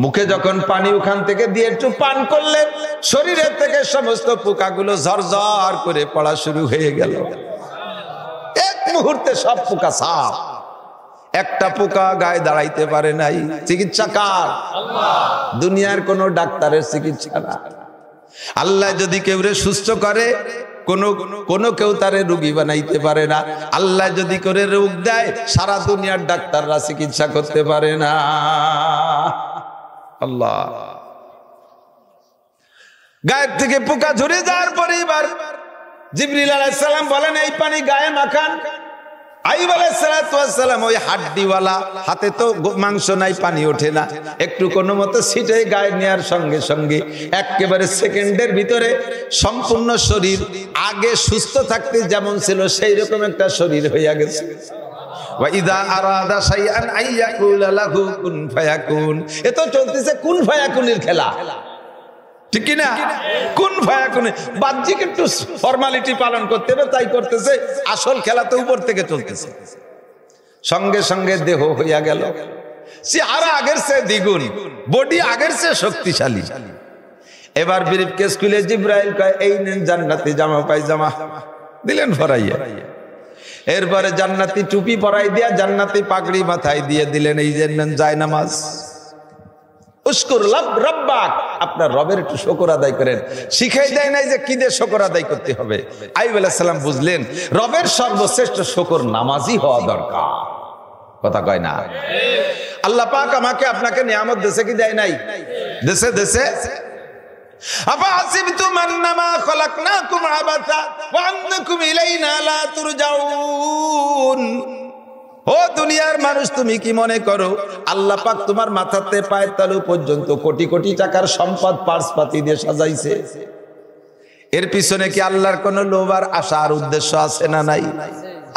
মুখে যখন পানি ওখান থেকে দিয়ে একটু পান করলেন, শরীরের থেকে সমস্ত পোকাগুলো ঝরঝর করে পড়া শুরু হয়ে গেল। এক মুহূর্তে সব পোকা সাফ, একটা পোকা গায়ে দাঁড়াইতে পারে নাই। চিকিৎসা কার? আল্লাহ। দুনিয়ার কোন ডাক্তারের চিকিৎসা না। আল্লাহ যদি কেউরে সুস্থ করে, কোন কেউ তারে রোগী বানাইতে পারে না। আল্লাহ যদি করে রোগ দেয়, সারা দুনিয়ার ডাক্তাররা চিকিৎসা করতে পারে না। আল্লাহ। গায়ের থেকে পোকা ঝরে যাওয়ার পরে এবার জিবরিল আলাইহিস সালাম বলেন, এই পানি গায়ে মাখান। আইয়ুব আলাইহিস সালাতু ওয়াস সালাম ওই হাড্ডিওয়ালা, হাতে তো মাংস নাই, পানি ওঠে না, একটু কোনো মতো ছিটে গায়ে নেওয়ার সঙ্গে সঙ্গে একেবারে সেকেন্ডের ভিতরে সম্পূর্ণ শরীর আগে সুস্থ থাকতে যেমন ছিল সেই রকম একটা শরীর হইয়া গেছে। ওয়াইদা আরাদা শাইআন আইয়াকুলা লাহু কুন ফায়াকুন। এ তো চলতেছে কুন ফায়াকুনের খেলা, ঠিক কি না? কুন ফায়াকুন বাহ্যিক একটু ফর্মালিটি পালন করতে হবে, তাই করতেছে। আসল খেলা তো উপর থেকে চলতেছে। সঙ্গে সঙ্গে দেহ হইয়া গেল, চেহারা আগের চেয়ে দ্বিগুণ, বডি আগের চেয়ে শক্তিশালী। এবার ব্রিফকেস খুলে জিবরাইল কয়, এই নেন জান্নাতি জামা পায়জামা, দিলেন ফরাইয়া। এরপরে জান্নাতি টুপি পরাই দিয়া জান্নাতি পাগড়ি মাথায় দিয়ে দিলেন, এই যে নেন জায়নামাজ। উশকুর রব্বাক, আপনার রবের একটু শুকর আদায় করেন। শিখাই দেয় নাই যে কি দিয়ে শুকর আদায় করতে হবে। আইয়ুব আলাইহিস সালাম বুঝলেন রবের সর্বশ্রেষ্ঠ শুকর নামাজি হওয়া দরকার। কথা কয় না? আল্লাহ পাক আমাকে আপনাকে নিয়ামত দেশে কি দেয় নাই? দেশে দেশে। আফাসিবতুম আন্নামা খলাকনাকুম আবাসা ওয়া আন্নাকুম ইলাইনা লা তুরজাউন। ও দুনিয়ার মানুষ, তুমি কি মনে করো আল্লাহ পাক তোমার মাথাতে পায়ের তালু পর্যন্ত কোটি কোটি টাকার সম্পদ পার্সপাতি দিয়ে সাজাইছে? এর পিছনে কি আল্লাহর কোন লোভ আর আশা আর উদ্দেশ্য আছে না নাই?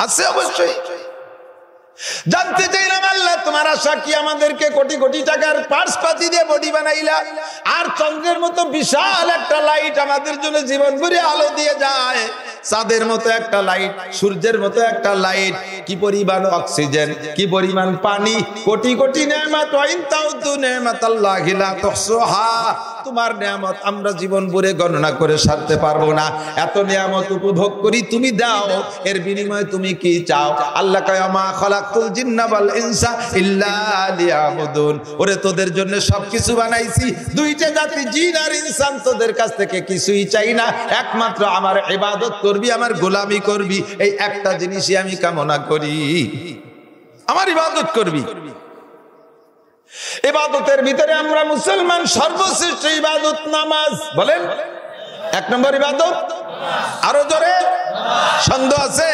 আছে, অবশ্যই। জানতে চাইলাম, আল্লাহ তোমার আশা কি আমাদেরকে কোটি কোটি টাকার পার্সপাতি দিয়ে বডি বানাইলা, আর চন্দ্রের মতো বিশাল একটা লাইট আমাদের জন্য জীবন ভরে আলো দিয়ে যায়, চাঁদের মতো একটা লাইট, সূর্যের মতো একটা লাইট, কি পরিমাণ অক্সিজেন, কি পরিমাণ পানি, কোটি কোটি নেয়ামত। ওয়া ইন তাউদ্দু নি'মাতাল্লাহি লা তুহসুহা। তোমার নিয়ামত আমরা জীবন ভরে গণনা করে সারতে পারবো না। এত নিয়ামত উপভোগ করি, তুমি দাও, এর বিনিময়ে তুমি কি চাও? আল্লাহ কয়, মা খালাকতুল জিন্না ওয়াল ইনসা ইল্লা লিয়াবুদুন। ওরে তোদের জন্য সবকিছু বানাইছি, দুইটা জাতি জিন আর ইনসান, তোদের কাছ থেকে কিছুই চাই না, একমাত্র আমার ইবাদত করবি, আমার গোলামি করবি, এই একটা জিনিসই আমি কামনা করি, আমার ইবাদত করবি। ইবাদতের ভিতরে আমরা মুসলমান সর্বশ্রেষ্ঠ ইবাদত নামাজ। বলেন, এক নম্বর ইবাদত, আরো জোরে। সন্দেহ আছে?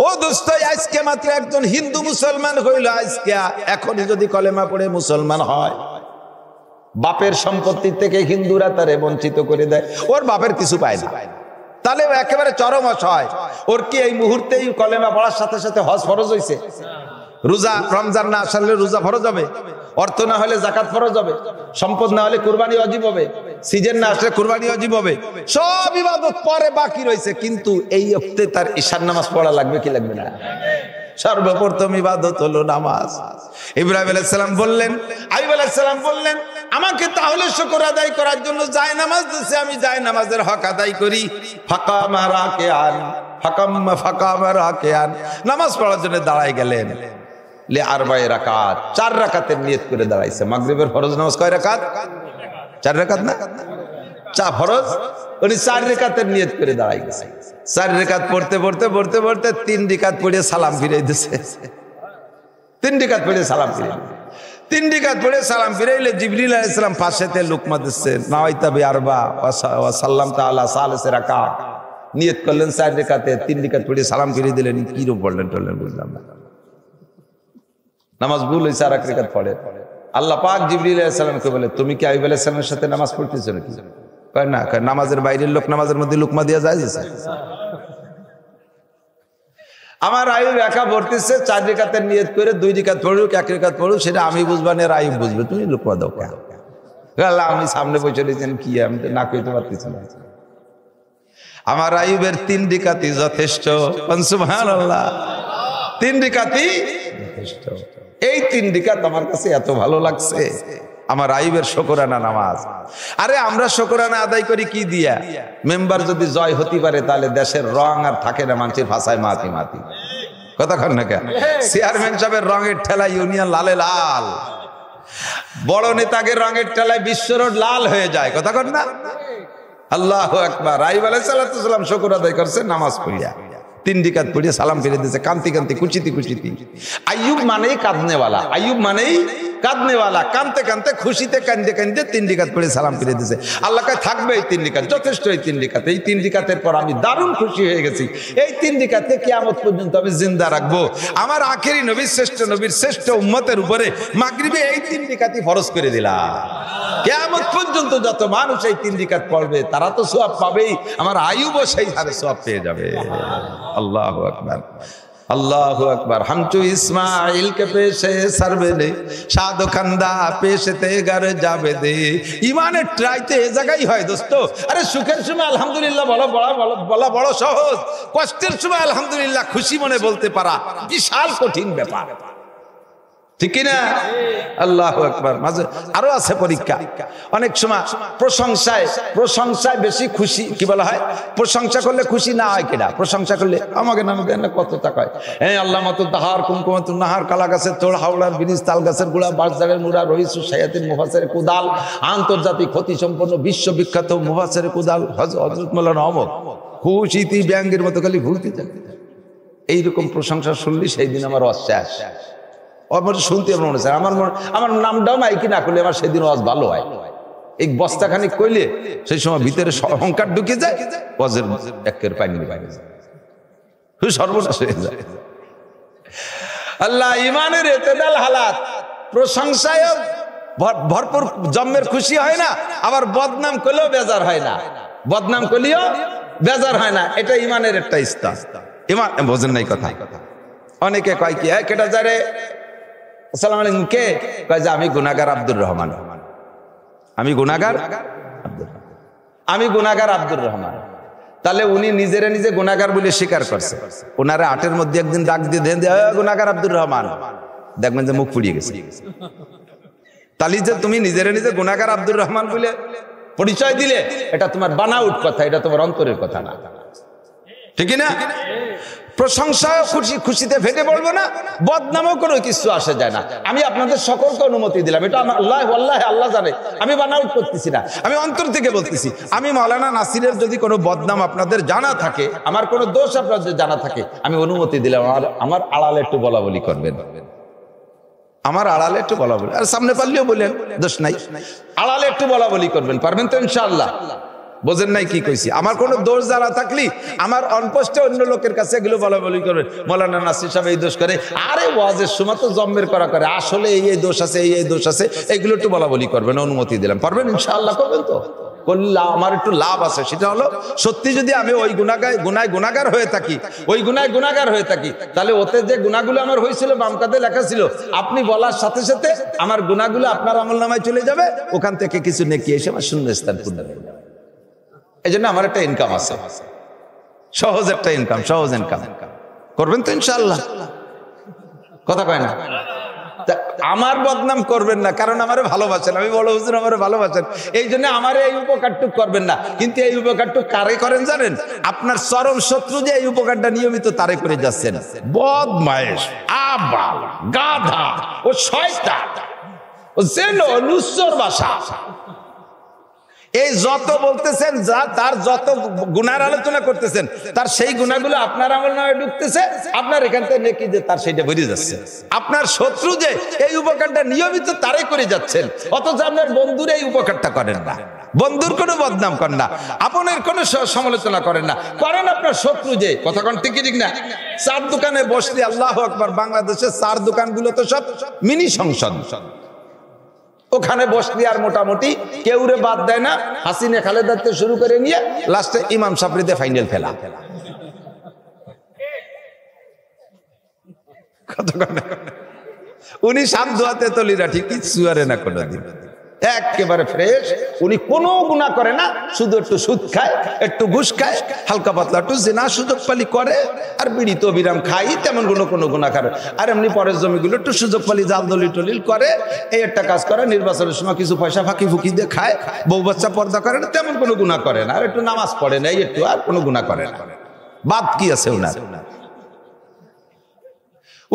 ও দোস্ত, আজকে মাত্র একজন হিন্দু মুসলমান হইল, আজকে এখনই যদি কলেমা পড়ে মুসলমান হয়, বাপের সম্পত্তি থেকে হিন্দুরা তারে বঞ্চিত করে দেয়, ওর বাপের কিছু পায় না, তাহলে একেবারে চরম অসহায়। ওর কি এই মুহূর্তেই কলেমা পড়ার সাথে সাথে হজ ফরজ হইছে? রোজা রমজান না আসলে রোজা ফরজ হবে? অর্থ না হলে যাকাত ফরজ হবে, সম্পদ না হলে কুরবানি ওয়াজিব হবে, সিজন না আসলে কুরবানি ওয়াজিব হবে, সব ইবাদত পরে বাকি রয়েছে। কিন্তু এই ওয়াক্তে তার ঈশার নামাজ পড়া লাগবে কি লাগবে না? সর্বপ্রথম ইবাদত হলো নামাজ। ইব্রাহিম আলাইহিস সালাম বললেন, আইয়ুব আলাইহিস সালাম বললেন, আমাকে তাহলে শুকর আদায় করার জন্য যায় নামাজ দিয়েছে, আমি যায় নামাজের হক আদায় করি। ফাকামা রাকিআন, ফাকামা রাকিআন, নামাজ পড়ার জন্য দাঁড়ায় গেলেন। লে আরবায়ে রাকাত, 4 রাকাতের নিয়ত করে দাঁড়াইছে। মাগরিবের ফরজ নামাজ কয় রাকাত? 4 রাকাত না? 4 ফরজ, উনি 4 রাকাতের নিয়ত করে দাঁড়াই গেছে। 4 রাকাত পড়তে পড়তে পড়তে পড়তে 3 রাকাত পড়ে সালাম ফিরাই দিয়েছে। 3 রাকাত পড়ে সালাম ফিরাই, 3 রাকাত পড়ে সালাম ফিরাইলে জিবরিল আলাইহিস সালাম পাশেতে লুকমা দিচ্ছে, নাওয়াইতা বি আরবা ওয়া সাল্লামতা আলা সালিস রাকাত, নিয়ত করলেন 4 রাকাতে, 3 রাকাত পড়ে সালাম ফিরিয়ে দিলেন। কি রূপ পড়লেন টললেন বুঝলাম না। নামাজ ভুল হয়েছে, আর 1 রাকাত পড়ে। আল্লাহ পাক জিবরিল আলাইহিস সালামকে বলে, তুমি কি আইয়ুব আলাইহিস সালামের সাথে নামাজ পড়তেছো নাকি? কয় না। কয় নামাজের বাইরের লোক নামাজের মধ্যে লুকমা দিয়া যায়? আমার আইয়ুব একা পড়তেছে, 4 রাকাতের নিয়ত করে 2 রাকাত পড়ুক 1 রাকাত পড়ুক, সেটা আমি বুঝবা না, আইয়ুব বুঝবে, তুমি লুকমা দাও কেন? আল্লাহ আমি সামনে বসে রয়েছেন, কি আমি তো না কইতে পারতেছি না। আমার আইয়ুবের 3 রাকাতই যথেষ্ট। সুবহানাল্লাহ, 3 রাকাতই যথেষ্ট। এই 3 রাকাত আমার কাছে এত ভালো লাগছে, আমার আইয়ুবের শুকরানা নামাজ। আরে আমরা শুকরানা আদায় করি কি দিয়া? মেম্বার যদি জয় হতে পারে তাহলে দেশের রং আর থাকে না, মানুষের ভাষায় মাতি মাতি কথা কন না কেন? চেয়ারম্যান সাহেবের রঙের ঠেলায় ইউনিয়ন লালে লাল, বড় নেতাদের রঙের ঠেলায় বিশ্ব রোড লাল হয়ে যায়, কথা কন না? আল্লাহু আকবার। আইয়ুব আলাইহিস সালাম শুকর আদায় করছে নামাজ পড়িয়া, 3 রাকাত পড়িয়ে সালাম ফিরে দিয়েছে, কান্তি কান্তি কুচিতি কুচিতি। আইয়ুব মানেই কাঁদনেওয়ালা, আইয়ুব মানেই কাঁদনেওয়ালা, কানতে কানতে খুশিতে কান্দে কান্দে 3 রাকাত পড়ে সালাম ফিরে দিয়েছে। আল্লাহ কয় থাকবে এই 3 রাকাত, যথেষ্ট এই 3 রাকাত। এই 3 রাকাতের পর আমি দারুণ খুশি হয়ে গেছি, এই 3 রাকাতকে কিয়ামত পর্যন্ত আমি জিন্দা রাখবো। আমার আখেরি নবীর শ্রেষ্ঠ নবীর শ্রেষ্ঠ উম্মতের উপরে মাগরিবে এই 3 রাকাতই ফরজ করে দিলাম। কিয়ামত পর্যন্ত যত মানুষ এই 3 রাকাত পড়বে তারা তো সওয়াব পাবেই, আমার আইয়ুবও সেই হারে সওয়াব পেয়ে যাবে। আল্লাহু আকবার, আল্লাহু আকবার। হামচু ইসমাইল কে পেশে সারবে দে, সাদো খান্দা পেশতে গার যাবে দে। ইমানের ট্রাইতে এ জায়গায় হয় দোস্ত। আরে সুখের সময় আলহামদুলিল্লাহ বলা বড় সহজ, কষ্টের সময় আলহামদুলিল্লাহ খুশি মনে বলতে পারা বিশাল কঠিন ব্যাপার, ঠিক না? আল্লাহু আকবার। মাঝে আরো আছে পরীক্ষা। অনেক সময় প্রশংসায় বেশি খুশি, কি বলা হয়, প্রশংসা করলে খুশি না হয় কেডা? প্রশংসা করলে আমাকে নামে দেন না, কত টাকা হয়, হ্যাঁ আল্লাহ মাতুল তাহার কুমকুমাতুল নাহার, কালা গাছের তোড়, হাওড়ার ব্রিজ, তাল গাছের গুড়া, বাঁশঝাড়ের মুড়া, রহিসু সায়াতির মুফাসসির কুদাল, আন্তর্জাতিক খ্যাতি সম্পন্ন বিশ্ববিখ্যাত মুফাসসির কুদাল হযরত মাওলানা অমর, খুশিতি ব্যাঙ্গের মতো খালি ভুলতে যায়। এইরকম প্রশংসা শুনলি সেই দিন আমার অশ্বাস আমার শুনতে মনে হচ্ছে, আমার নামটাও মাইকি না করলে আমার সেদিন ওয়াজ ভালো হয়। এই বস্তাখানি কইলে সেই সময় ভিতরে অহংকার ঢুকে যায়, ওয়াজের একের পানি পানি সর্বনাশ হয়ে যায়। আল্লাহ ইমানের এতেদাল হালাত, প্রশংসায় ভরপুর জন্মের খুশি হয় না, আবার বদনাম করলেও বেজার হয় না, বদনাম করলেও বেজার হয় না। এটা ইমানের একটা স্তর। ইমান বোঝেন নাই কথা? অনেকে কয় কি কেটা যারে আসসালামু আলাইকুম, কে? কয় যে আমি গুনাহগার আব্দুর রহমান, আমি গুনাহগার আব্দুর রহমান। তাহলে উনি নিজেরা নিজে গুনাহগার বলে স্বীকার করছে। ওনারা 8-এর মধ্যে একদিন ডাক দিয়ে দেন গুনাহগার আব্দুর রহমান, দেখবেন যে মুখ পুড়িয়ে গেছে। তাহলে যে তুমি নিজেরা নিজে গুনাহগার আব্দুর রহমান বলে পরিচয় দিলে, এটা তোমার বানাউট কথা, এটা তোমার অন্তরের কথা না, ঠিক না? প্রশংসা খুশিতে ফেটে পড়বো না, বদনামও কোনো কিছু আসে যায় না। আমি আপনাদের সকলকে অনুমতি দিলাম, এটা আল্লাহ জানে, আমি বানাউট করতেছি না, আমি অন্তর থেকে বলতেছি। আমি মাওলানা নাসিরের যদি কোনো বদনাম আপনাদের জানা থাকে, আমার কোনো দোষ আপনাদের জানা থাকে, আমি অনুমতি দিলাম, আমার আড়ালে একটু বলা বলি করবেন, আমার আড়ালে একটু বলা বলি, আর সামনে পারলেও বলেন, দোষ নাই, আড়ালে একটু বলা বলি করবেন, পারবেন তো ইনশাআল্লাহ? বোঝেন নাই কি কইছি? আমার কোনো দোষ জানা থাকলে আমার অনপোস্টে অন্য লোকের কাছে এগুলো বলা বলি করবেন, মৌলানা নাসির সাহেব এই দোষ করে, আরে ওয়াজের সময় তো জম্মের করা করে, আসলে এই দোষ আছে, এই দোষ আছে, এগুলো একটু বলা বলি করবেন, অনুমতি দিলাম, পারবেন ইনশাআল্লাহ? করবেন তো? করলে আমার একটু লাভ আছে, সেটা হলো সত্যি যদি আমি ওই গুনায় গুনাহগার হয়ে থাকি, ওই গুনায় গুনাহগার হয়ে থাকি, তাহলে ওতে যে গুনাহগুলো আমার হয়েছিল বাম কাঁধে লেখা ছিল, আপনি বলার সাথে সাথে আমার গুনাহগুলো আপনার আমলনামায় চলে যাবে, ওখান থেকে কিছু নেকি এসে আমার শূন্যস্থান পূর্ণ হয়ে যাবে। এই জন্য আমার একটা ইনকাম আছে, সহজ একটা ইনকাম, সহজ ইনকাম করবেন তো ইনশাআল্লাহ? কথা কয় না? আমার বদনাম করবেন না, কারণ আমারে ভালোবাসেন, আমি বড় হুজুর আমারে ভালোবাসেন, এই জন্য আমার এই উপকারটুক করবেন না। কিন্তু এই উপকারটুক কারে করেন জানেন? আপনার চরম শত্রু যে এই উপকারটা নিয়মিত তারে করে যাচ্ছেন, বদমায়েশ, আবাল, গাধা, ও শয়তান, ও জেনো, লুচ্চর বাসা, এই যত বলতেছেন, যা তার যত গুনার আলোচনা করতেছেন, তার সেই গুনাহগুলো আপনার আমলনামায় ঢুকতেছে, আপনার এখান থেকে নেকি যে তার সেইটা বেরিয়ে যাচ্ছে। আপনার শত্রু যে এই উপকারটা নিয়মিত তারাই করে যাচ্ছেন, অথচ আপনার বন্ধুর এই উপকারটা করেন না, বন্ধুর কোনো বদনাম করেন না, আপনের কোনো সমালোচনা করেন না, করেন আপনার শত্রু যে। কথা কোন ঠিক ঠিক না? চার দোকানে বসলে, আল্লাহু আকবার, বাংলাদেশের চার দোকানগুলো তো সব মিনি সংসদ, ওখানে বসলি আর মোটামুটি কেউরে বাদ দেয় না, হাসিনা খালেদা থেকে শুরু করে নিয়ে লাস্টে ইমাম সাবরিতে ফাইনাল খেলা। উনি সাত দোয়াতে তলিরা ঠিক কিচ্ছু আরে না কোনোদিন, একেবারে ফ্রেশ। উনি কোনো গুনাহ করে না, শুধু একটু সুদ খায়, একটু ঘুষ খায়, হালকা পাতলা একটু জিনা সুযোগ পালি করে, আর বিড়ি তো বিরাম খাই, তেমন কোনো গুনাহ করে। আর এমনি পরের জমিগুলো একটু সুযোগ পালি জাল দলিল টলিল করে, এই একটা কাজ করে, নির্বাচনের সময় কিছু পয়সা ফাঁকি ফুকি দিয়ে খায়, বউ বাচ্চা পর্দা করে না, তেমন কোনো গুনাহ করে না, আর একটু নামাজ পড়ে না, এই একটু, আর কোনো গুনাহ করে না। বাদ কি আছে ওনার?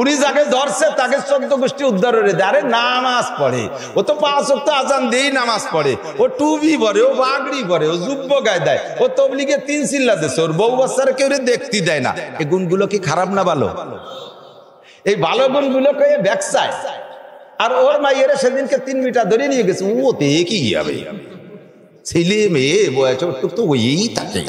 উনি যাকে ধরছে তাকে 14 গোষ্ঠী উদ্ধার করে দেয়। আরে নামাজ পড়ে, ও তো 5 ওয়াক্ত আজান দিয়েই নামাজ পড়ে, ও টুবি পরে, ও বাগড়ি পরে, ও জুব্ব গায়ে দেয়, ও তবলিগে 3 চিল্লা দিচ্ছে, ওর বউ বাচ্চারা কেউ দেখতে দেয় না। এই গুণগুলো কি খারাপ না ভালো? এই ভালো গুণগুলোকে ব্যবসায়, আর ওর মাইয়েরা সেদিনকে 3 মিটার ধরে নিয়ে গেছে, ও তে কি যাবে, ছেলে মেয়ে বয়স তো ওই থাকে।